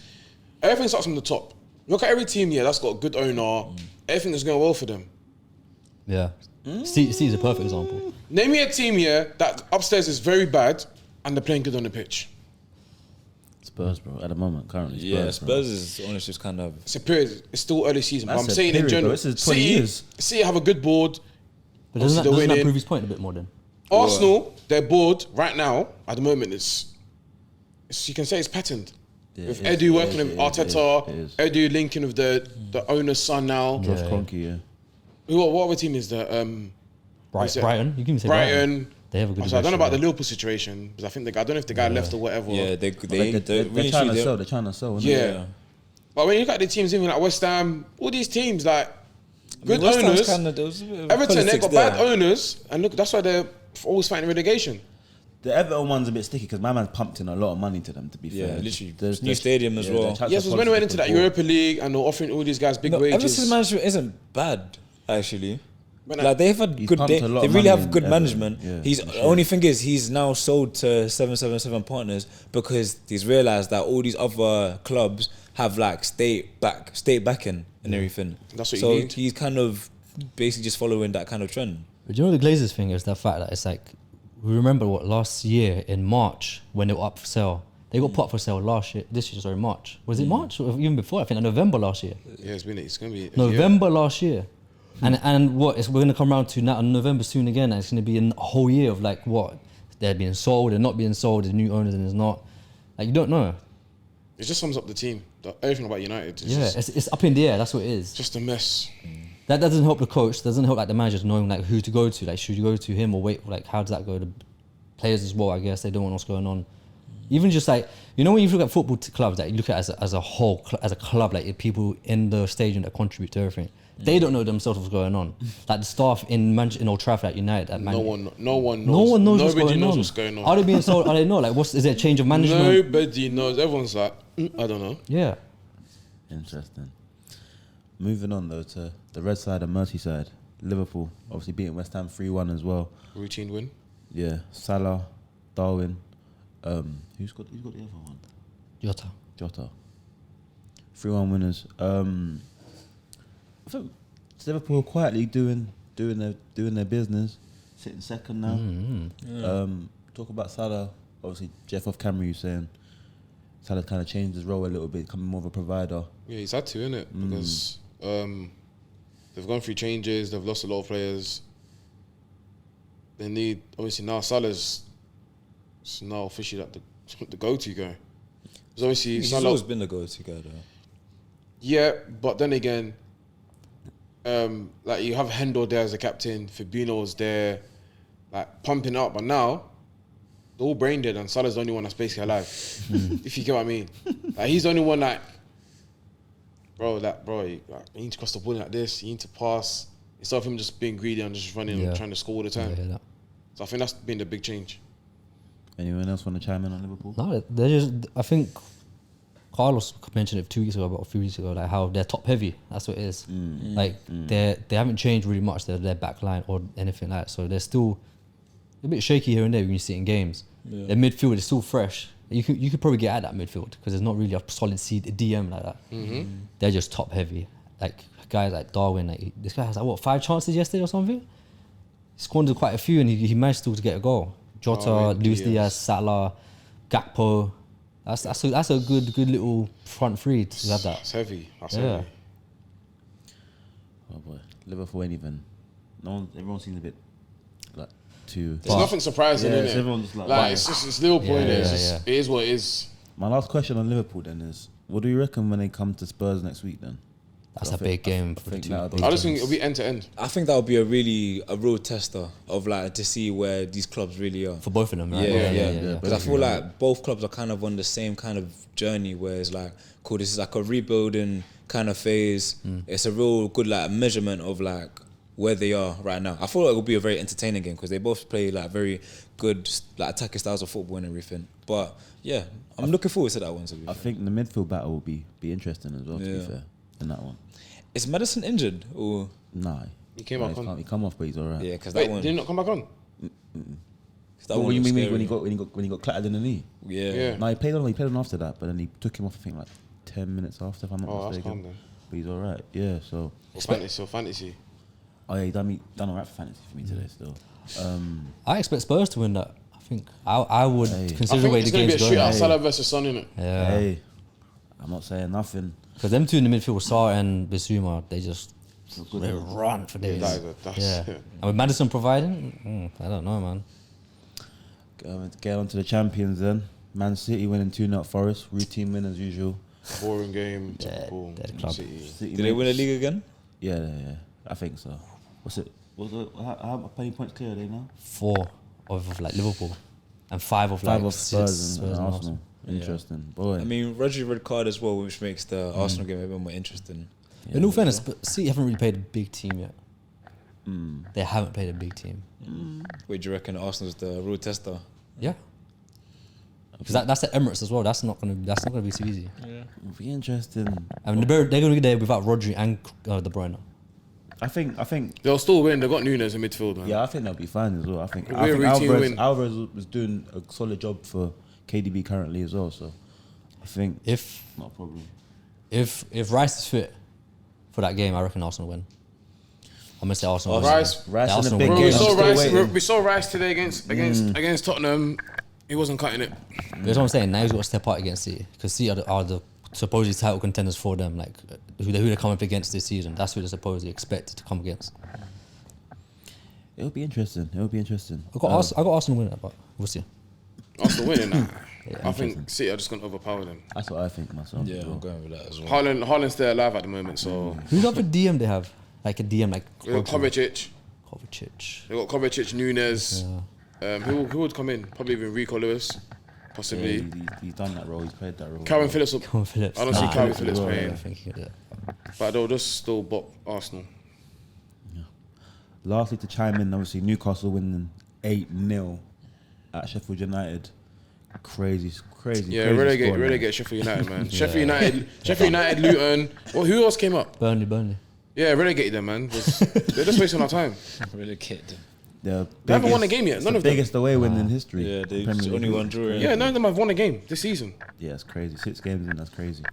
[SPEAKER 3] everything starts from the top. Look at every team here that's got a good owner. Everything is going well for them.
[SPEAKER 4] yeah. City is a perfect example.
[SPEAKER 3] Name me a team here that upstairs is very bad and they're playing good on the pitch.
[SPEAKER 1] Spurs, bro. At the moment, currently.
[SPEAKER 2] Yeah,
[SPEAKER 1] bro.
[SPEAKER 2] Spurs' ownership's kind of.
[SPEAKER 3] It's a period. It's still early season. But
[SPEAKER 1] That's
[SPEAKER 3] I'm
[SPEAKER 1] a
[SPEAKER 3] saying in
[SPEAKER 1] period,
[SPEAKER 3] general,
[SPEAKER 1] bro. This is 20
[SPEAKER 3] City,
[SPEAKER 1] years.
[SPEAKER 3] City have a good board.
[SPEAKER 4] But doesn't that,
[SPEAKER 3] Obviously they're
[SPEAKER 4] that
[SPEAKER 3] winning.
[SPEAKER 4] prove his point a bit more then?
[SPEAKER 3] Arsenal, their board right now at the moment is you can say it's patterned.
[SPEAKER 1] Yeah,
[SPEAKER 3] With
[SPEAKER 1] it is,
[SPEAKER 3] Edu
[SPEAKER 1] it
[SPEAKER 3] working
[SPEAKER 1] is,
[SPEAKER 3] with
[SPEAKER 1] it is,
[SPEAKER 3] Arteta,
[SPEAKER 1] it is.
[SPEAKER 3] Edu linking with the owner's son now.
[SPEAKER 1] Josh
[SPEAKER 4] Yeah.
[SPEAKER 1] Kroenke, yeah.
[SPEAKER 3] What other team is there? Is it-
[SPEAKER 4] Brighton. You can say
[SPEAKER 3] Brighton.
[SPEAKER 4] They have a good.
[SPEAKER 3] So I don't know about the
[SPEAKER 4] relationship,
[SPEAKER 3] Liverpool situation because I think I don't know if the guy left or whatever.
[SPEAKER 2] Yeah,
[SPEAKER 1] They're
[SPEAKER 2] really
[SPEAKER 1] trying to
[SPEAKER 2] should-
[SPEAKER 1] sell. They're trying to sell. innit?
[SPEAKER 3] Yeah. But when you look at the teams, even like West Ham, all these teams like good
[SPEAKER 2] West Ham's
[SPEAKER 3] owners.
[SPEAKER 2] kinda- there was a bit of
[SPEAKER 3] Everton, they've
[SPEAKER 2] politics
[SPEAKER 3] got bad
[SPEAKER 2] there.
[SPEAKER 3] owners, and look, that's why they're always fighting relegation.
[SPEAKER 1] The Everton one's a bit sticky because my man's pumped in a lot of money to them. To be
[SPEAKER 2] Yeah,
[SPEAKER 1] fair,
[SPEAKER 2] literally.
[SPEAKER 1] There's-
[SPEAKER 2] New
[SPEAKER 1] there's-
[SPEAKER 2] stadium as
[SPEAKER 1] yeah,
[SPEAKER 2] well.
[SPEAKER 1] their transfer
[SPEAKER 3] Yes, because when we
[SPEAKER 1] policy
[SPEAKER 3] went into that
[SPEAKER 1] is poor.
[SPEAKER 3] Europa League and they're offering all these guys big
[SPEAKER 2] No,
[SPEAKER 3] wages.
[SPEAKER 2] Everton's management isn't bad, actually.
[SPEAKER 3] But
[SPEAKER 2] Like they've had
[SPEAKER 1] He's
[SPEAKER 2] good.
[SPEAKER 1] pumped
[SPEAKER 2] They
[SPEAKER 1] a lot
[SPEAKER 2] really
[SPEAKER 1] of money
[SPEAKER 2] have
[SPEAKER 1] in
[SPEAKER 2] good
[SPEAKER 1] Everton,
[SPEAKER 2] management.
[SPEAKER 1] yeah,
[SPEAKER 2] He's
[SPEAKER 1] for
[SPEAKER 2] the
[SPEAKER 1] sure.
[SPEAKER 2] only thing is he's now sold to 777 Partners because he's realised that all these other clubs have like state backing and everything.
[SPEAKER 3] That's what you
[SPEAKER 2] so
[SPEAKER 3] need.
[SPEAKER 2] he's kind of basically just following that kind of trend.
[SPEAKER 4] But do you know the Glazers thing is the fact that it's like we remember what last year in March when they were up for sale. They got put up for sale last year. This year, sorry, March. Was it March or even before? I think November last year.
[SPEAKER 3] yeah, it's going to be
[SPEAKER 4] November last year. And what we're going to come around to now in November soon again, and it's going to be a whole year of like what they're being sold and not being sold, the new owners and it's not. Like you don't know.
[SPEAKER 3] It just sums up the team. Everything about United is
[SPEAKER 4] Yeah, it's up in the air. That's what it is.
[SPEAKER 3] just a mess.
[SPEAKER 4] That doesn't help the coach. Doesn't help like the managers knowing like who to go to. Like should you go to him or wait? Like how does that go? The players as well. I guess they don't know what's going on. Even just like when you look at football clubs, like you look at it as a whole, as a club, like people in the stadium that contribute to everything. They don't know themselves what's going on. Like the staff in Old Trafford at United, at Man.
[SPEAKER 3] No one knows.
[SPEAKER 4] No one knows
[SPEAKER 3] Nobody knows
[SPEAKER 4] what's
[SPEAKER 3] what's going on.
[SPEAKER 4] Are they being sold? Are they not? Like, is there a change of management?
[SPEAKER 3] Nobody knows. Everyone's like, I don't know.
[SPEAKER 4] Yeah.
[SPEAKER 1] Interesting. Moving on though to the red side and Merseyside. Liverpool obviously beating West Ham 3-1 as well.
[SPEAKER 3] Routine win.
[SPEAKER 1] Yeah, Salah, Darwin. Who's got the other one? Jota. 3-1 winners. I think Liverpool quietly doing their business, sitting second now. Talk about Salah. Obviously, Jeff off camera, you saying Salah kind of changed his role a little bit, becoming more of a provider.
[SPEAKER 3] Yeah, he's had to, innit? Because they've gone through changes. They've lost a lot of players. They need, obviously now Salah's now officially like the go-to guy. Because obviously
[SPEAKER 2] He's
[SPEAKER 3] Salah,
[SPEAKER 2] always been the go-to guy, though.
[SPEAKER 3] yeah, but then again, like you have Hendo there as the captain, Fabinho's there, like pumping up, but now they're all brain dead and Salah's the only one that's basically alive. If you get what I mean. Like he's the only one like, bro, you need to cross the ball like this, you need to pass. Instead of him just being greedy and just running and trying to score all the time.
[SPEAKER 4] I hear that.
[SPEAKER 3] So I think that's been the big change.
[SPEAKER 1] Anyone else want to chime in on Liverpool?
[SPEAKER 4] No, they're just. I think Carlos mentioned it 2 weeks ago, about a few weeks ago, like how they're top heavy. That's what it is. Like they haven't changed really much. Their back line or anything like that. So they're still a bit shaky here and there when you see it in games.
[SPEAKER 2] Yeah.
[SPEAKER 4] Their midfield is still fresh. You could probably get at that midfield because there's not really a solid DM like that. They're just top heavy. Like guys like Darwin, like this guy has like 5 chances yesterday or something. He squandered quite a few and he managed still to get a goal. Jota, Luis Diaz, Salah, Gakpo. That's a good little front three to have that.
[SPEAKER 3] That's heavy. That's
[SPEAKER 4] Yeah.
[SPEAKER 3] heavy.
[SPEAKER 1] Oh boy, Liverpool ain't even. Everyone seems a bit like too.
[SPEAKER 3] There's nothing surprising in it.
[SPEAKER 1] Everyone's just like
[SPEAKER 3] It's Liverpool,
[SPEAKER 4] Yeah,
[SPEAKER 3] innit?
[SPEAKER 4] yeah,
[SPEAKER 3] It is what it is.
[SPEAKER 1] My last question on Liverpool then is, what do you reckon when they come to Spurs next week then?
[SPEAKER 4] That's
[SPEAKER 1] I
[SPEAKER 4] a
[SPEAKER 1] think-
[SPEAKER 4] big game
[SPEAKER 1] I
[SPEAKER 4] for the
[SPEAKER 1] think
[SPEAKER 4] two.
[SPEAKER 1] that'll
[SPEAKER 4] big
[SPEAKER 1] be-
[SPEAKER 3] I just
[SPEAKER 4] teams.
[SPEAKER 3] think it'll be end to end.
[SPEAKER 2] I think that would be a real tester of like to see where these clubs really are.
[SPEAKER 4] For both of them, right?
[SPEAKER 2] Yeah. Because I feel like both clubs are kind of on the same kind of journey where it's like, cool, this is like a rebuilding kind of phase. It's a real good like measurement of like where they are right now. I feel like it will be a very entertaining game because they both play like very good like attacking styles of football and everything. But yeah, I'm looking forward to that one. To be
[SPEAKER 1] I
[SPEAKER 2] fair.
[SPEAKER 1] think the midfield battle will be interesting as well. To be
[SPEAKER 2] Yeah.
[SPEAKER 1] fair, in that one.
[SPEAKER 2] Is Madison injured or
[SPEAKER 1] Nah,
[SPEAKER 3] He came back on.
[SPEAKER 1] He come off, but he's alright.
[SPEAKER 2] yeah? Because
[SPEAKER 3] Wait,
[SPEAKER 2] that one.
[SPEAKER 3] did he not come back on?
[SPEAKER 2] 'Cause that
[SPEAKER 1] What
[SPEAKER 2] one
[SPEAKER 1] do you
[SPEAKER 2] was
[SPEAKER 1] mean
[SPEAKER 2] scary.
[SPEAKER 1] when he got clattered in the knee?
[SPEAKER 2] Yeah.
[SPEAKER 1] No, he played on after that, but then he took him off. I think like 10 minutes after, if I'm not
[SPEAKER 3] Oh, that's
[SPEAKER 1] mistaken.
[SPEAKER 3] calm then.
[SPEAKER 1] But he's alright. Yeah. So
[SPEAKER 3] Fantasy.
[SPEAKER 1] oh yeah, he done alright for fantasy for me today still.
[SPEAKER 4] I expect Spurs to win that. I think I would
[SPEAKER 1] Hey.
[SPEAKER 3] I
[SPEAKER 4] consider the
[SPEAKER 3] think
[SPEAKER 4] way
[SPEAKER 3] it's
[SPEAKER 4] the
[SPEAKER 3] going to be
[SPEAKER 4] game's
[SPEAKER 3] a
[SPEAKER 4] going.
[SPEAKER 3] shootout. Salah versus Son, innit?
[SPEAKER 4] Yeah,
[SPEAKER 1] Hey, I'm not saying nothing.
[SPEAKER 4] because them two in the midfield, Sarr and Bissouma, they run for days.
[SPEAKER 3] That's
[SPEAKER 4] Yeah, and with Madison providing, I don't know, man.
[SPEAKER 1] Get on to the champions then. Man City winning 2-0 at Forest. Routine win as usual.
[SPEAKER 3] boring game. Typical
[SPEAKER 4] they're the club.
[SPEAKER 3] City.
[SPEAKER 1] City
[SPEAKER 2] Did they win the
[SPEAKER 1] mates-
[SPEAKER 2] league again?
[SPEAKER 1] Yeah. I think so. What's it? How many points clear are they now?
[SPEAKER 4] 4 of like Liverpool, and 5 of like
[SPEAKER 1] 5 of Spurs and
[SPEAKER 4] and
[SPEAKER 1] Arsenal. Interesting. Boy.
[SPEAKER 2] I mean, Rodri red card as well, which makes the Arsenal game a bit more interesting.
[SPEAKER 4] In all fairness, but City haven't really played a big team yet. They haven't played a big team.
[SPEAKER 2] Wait, do you reckon Arsenal's the real tester?
[SPEAKER 4] Yeah, because that's at Emirates as well. That's not gonna be too easy.
[SPEAKER 1] It'll be interesting.
[SPEAKER 4] I mean, they're gonna be there without Rodri and De Bruyne.
[SPEAKER 1] I think.
[SPEAKER 3] They'll still win. They've got Nunes in midfield, man.
[SPEAKER 1] Yeah, I think they'll be fine as well. I think
[SPEAKER 3] We're a routine win.
[SPEAKER 1] Alvarez was doing a solid job for KDB currently as well. So I think
[SPEAKER 4] If
[SPEAKER 1] not a problem.
[SPEAKER 4] if Rice is fit for that game, I reckon Arsenal win. I'm gonna say Arsenal. win.
[SPEAKER 3] Rice
[SPEAKER 1] Rice in
[SPEAKER 4] Arsenal
[SPEAKER 1] the big
[SPEAKER 4] win.
[SPEAKER 1] game.
[SPEAKER 3] We
[SPEAKER 1] I'm
[SPEAKER 3] saw
[SPEAKER 1] still
[SPEAKER 3] Rice.
[SPEAKER 1] waiting.
[SPEAKER 3] We saw Rice today against Tottenham. He wasn't cutting it.
[SPEAKER 4] That's what I'm saying. Now he's got to step out against City because City are the supposedly title contenders for them. Like who they're coming up against this season. That's who they're supposedly expected to come against.
[SPEAKER 1] It'll be interesting.
[SPEAKER 4] I got Arsenal winning that, but we'll see.
[SPEAKER 3] Arsenal winning that.
[SPEAKER 1] Yeah,
[SPEAKER 3] I think City are just going to overpower them.
[SPEAKER 1] That's what I think myself.
[SPEAKER 2] Yeah,
[SPEAKER 1] as well.
[SPEAKER 2] I'm going with that as well.
[SPEAKER 3] Haaland's still alive at the moment, so
[SPEAKER 4] Who's the other DM they have? Like a DM like
[SPEAKER 3] we got Kovacic.
[SPEAKER 4] Kovacic.
[SPEAKER 3] They got Kovacic, Nunes.
[SPEAKER 4] Yeah.
[SPEAKER 3] Who would come in? Probably even Rico Lewis,
[SPEAKER 1] Yeah,
[SPEAKER 3] possibly.
[SPEAKER 1] he's done that role. He's played that role.
[SPEAKER 3] Calvin Phillips.
[SPEAKER 4] Calvin Phillips.
[SPEAKER 3] I don't see Calvin Phillips
[SPEAKER 1] well,
[SPEAKER 3] playing.
[SPEAKER 4] I think he did.
[SPEAKER 3] But they'll just still bop Arsenal.
[SPEAKER 1] Lastly, to chime in, obviously Newcastle winning 8-0 at Sheffield United. Crazy.
[SPEAKER 3] Yeah, relegate Sheffield United, man. Sheffield United, Luton. Well, who else came up?
[SPEAKER 4] Burnley.
[SPEAKER 3] Yeah, relegated them, man. They're just wasting our time.
[SPEAKER 2] Relegate.
[SPEAKER 1] They
[SPEAKER 3] haven't won a game yet. None of them.
[SPEAKER 1] Biggest away win in history.
[SPEAKER 2] Yeah, they
[SPEAKER 1] Premier League
[SPEAKER 2] only
[SPEAKER 1] history.
[SPEAKER 2] one draw.
[SPEAKER 3] Yeah, none of them have won a game this season.
[SPEAKER 1] Yeah, it's crazy. 6 games in, that's crazy.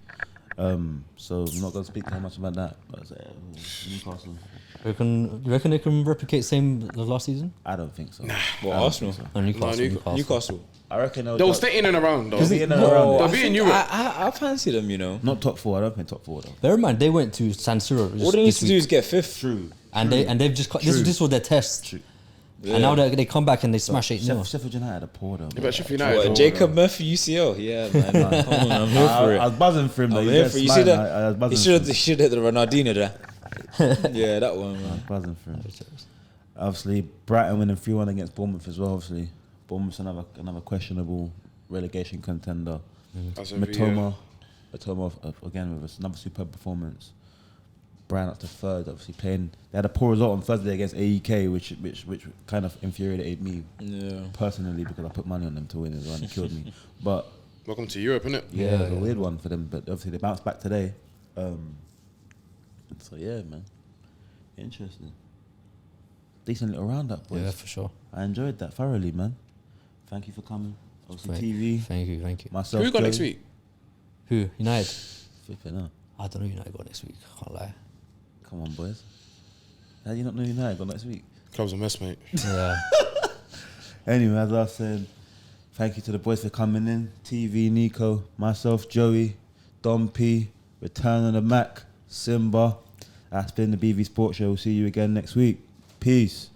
[SPEAKER 1] So I'm not gonna speak too much about that. But Newcastle,
[SPEAKER 4] You reckon they can replicate same as last season?
[SPEAKER 1] I don't think so.
[SPEAKER 2] What, Arsenal?
[SPEAKER 4] Or Newcastle?
[SPEAKER 2] Newcastle.
[SPEAKER 1] I reckon
[SPEAKER 3] They'll stay in and around, though.
[SPEAKER 1] Be in and around.
[SPEAKER 3] They'll be in Europe.
[SPEAKER 2] I fancy them, you know.
[SPEAKER 1] Not top 4. I don't think top 4 though.
[SPEAKER 4] Bear in mind, they went to San Siro.
[SPEAKER 2] All they need
[SPEAKER 4] this
[SPEAKER 2] to do
[SPEAKER 4] week,
[SPEAKER 2] is get 5th.
[SPEAKER 1] True.
[SPEAKER 4] and they've just this was their test.
[SPEAKER 1] True.
[SPEAKER 2] Yeah.
[SPEAKER 4] And now they come back and they smash 8-0.
[SPEAKER 1] Sheffield United are poor though.
[SPEAKER 3] Yeah, but Sheffield United.
[SPEAKER 2] What, Jacob Murphy UCL? Yeah, man. Come on, I'm here for it.
[SPEAKER 1] I was buzzing for him though.
[SPEAKER 2] I'm here for it. You see that? He should
[SPEAKER 1] buzzing
[SPEAKER 2] have hit the Ronaldinho there. Yeah, that one, man.
[SPEAKER 1] for him. Obviously, Brighton winning 3-1 against Bournemouth as well. Obviously, Bournemouth's another questionable relegation contender. Matoma again with another superb performance. Brighton up to 3rd, obviously playing. They had a poor result on Thursday against AEK, which kind of infuriated me personally because I put money on them to win as well and it killed me. But
[SPEAKER 3] Welcome to Europe, innit?
[SPEAKER 1] yeah, it was a weird one for them. But obviously they bounced back today. So yeah, man, interesting. Decent little roundup, boys.
[SPEAKER 4] Yeah, for sure.
[SPEAKER 1] I enjoyed that thoroughly, man. Thank you for coming. Obviously, TV.
[SPEAKER 4] Thank you.
[SPEAKER 1] Myself.
[SPEAKER 3] Who we got
[SPEAKER 1] Joey.
[SPEAKER 3] next week?
[SPEAKER 4] Who? United?
[SPEAKER 1] Flipping out.
[SPEAKER 4] I don't know who United got next week. Can't lie.
[SPEAKER 1] Come on, boys. How do you not know United got next week?
[SPEAKER 3] Club's a mess, mate.
[SPEAKER 4] Yeah.
[SPEAKER 1] Anyway, as I said, thank you to the boys for coming in. TV, Nico, myself, Joey, Dom P, Return on the Mac, Simba. That's been the BV Sports Show. We'll see you again next week. Peace.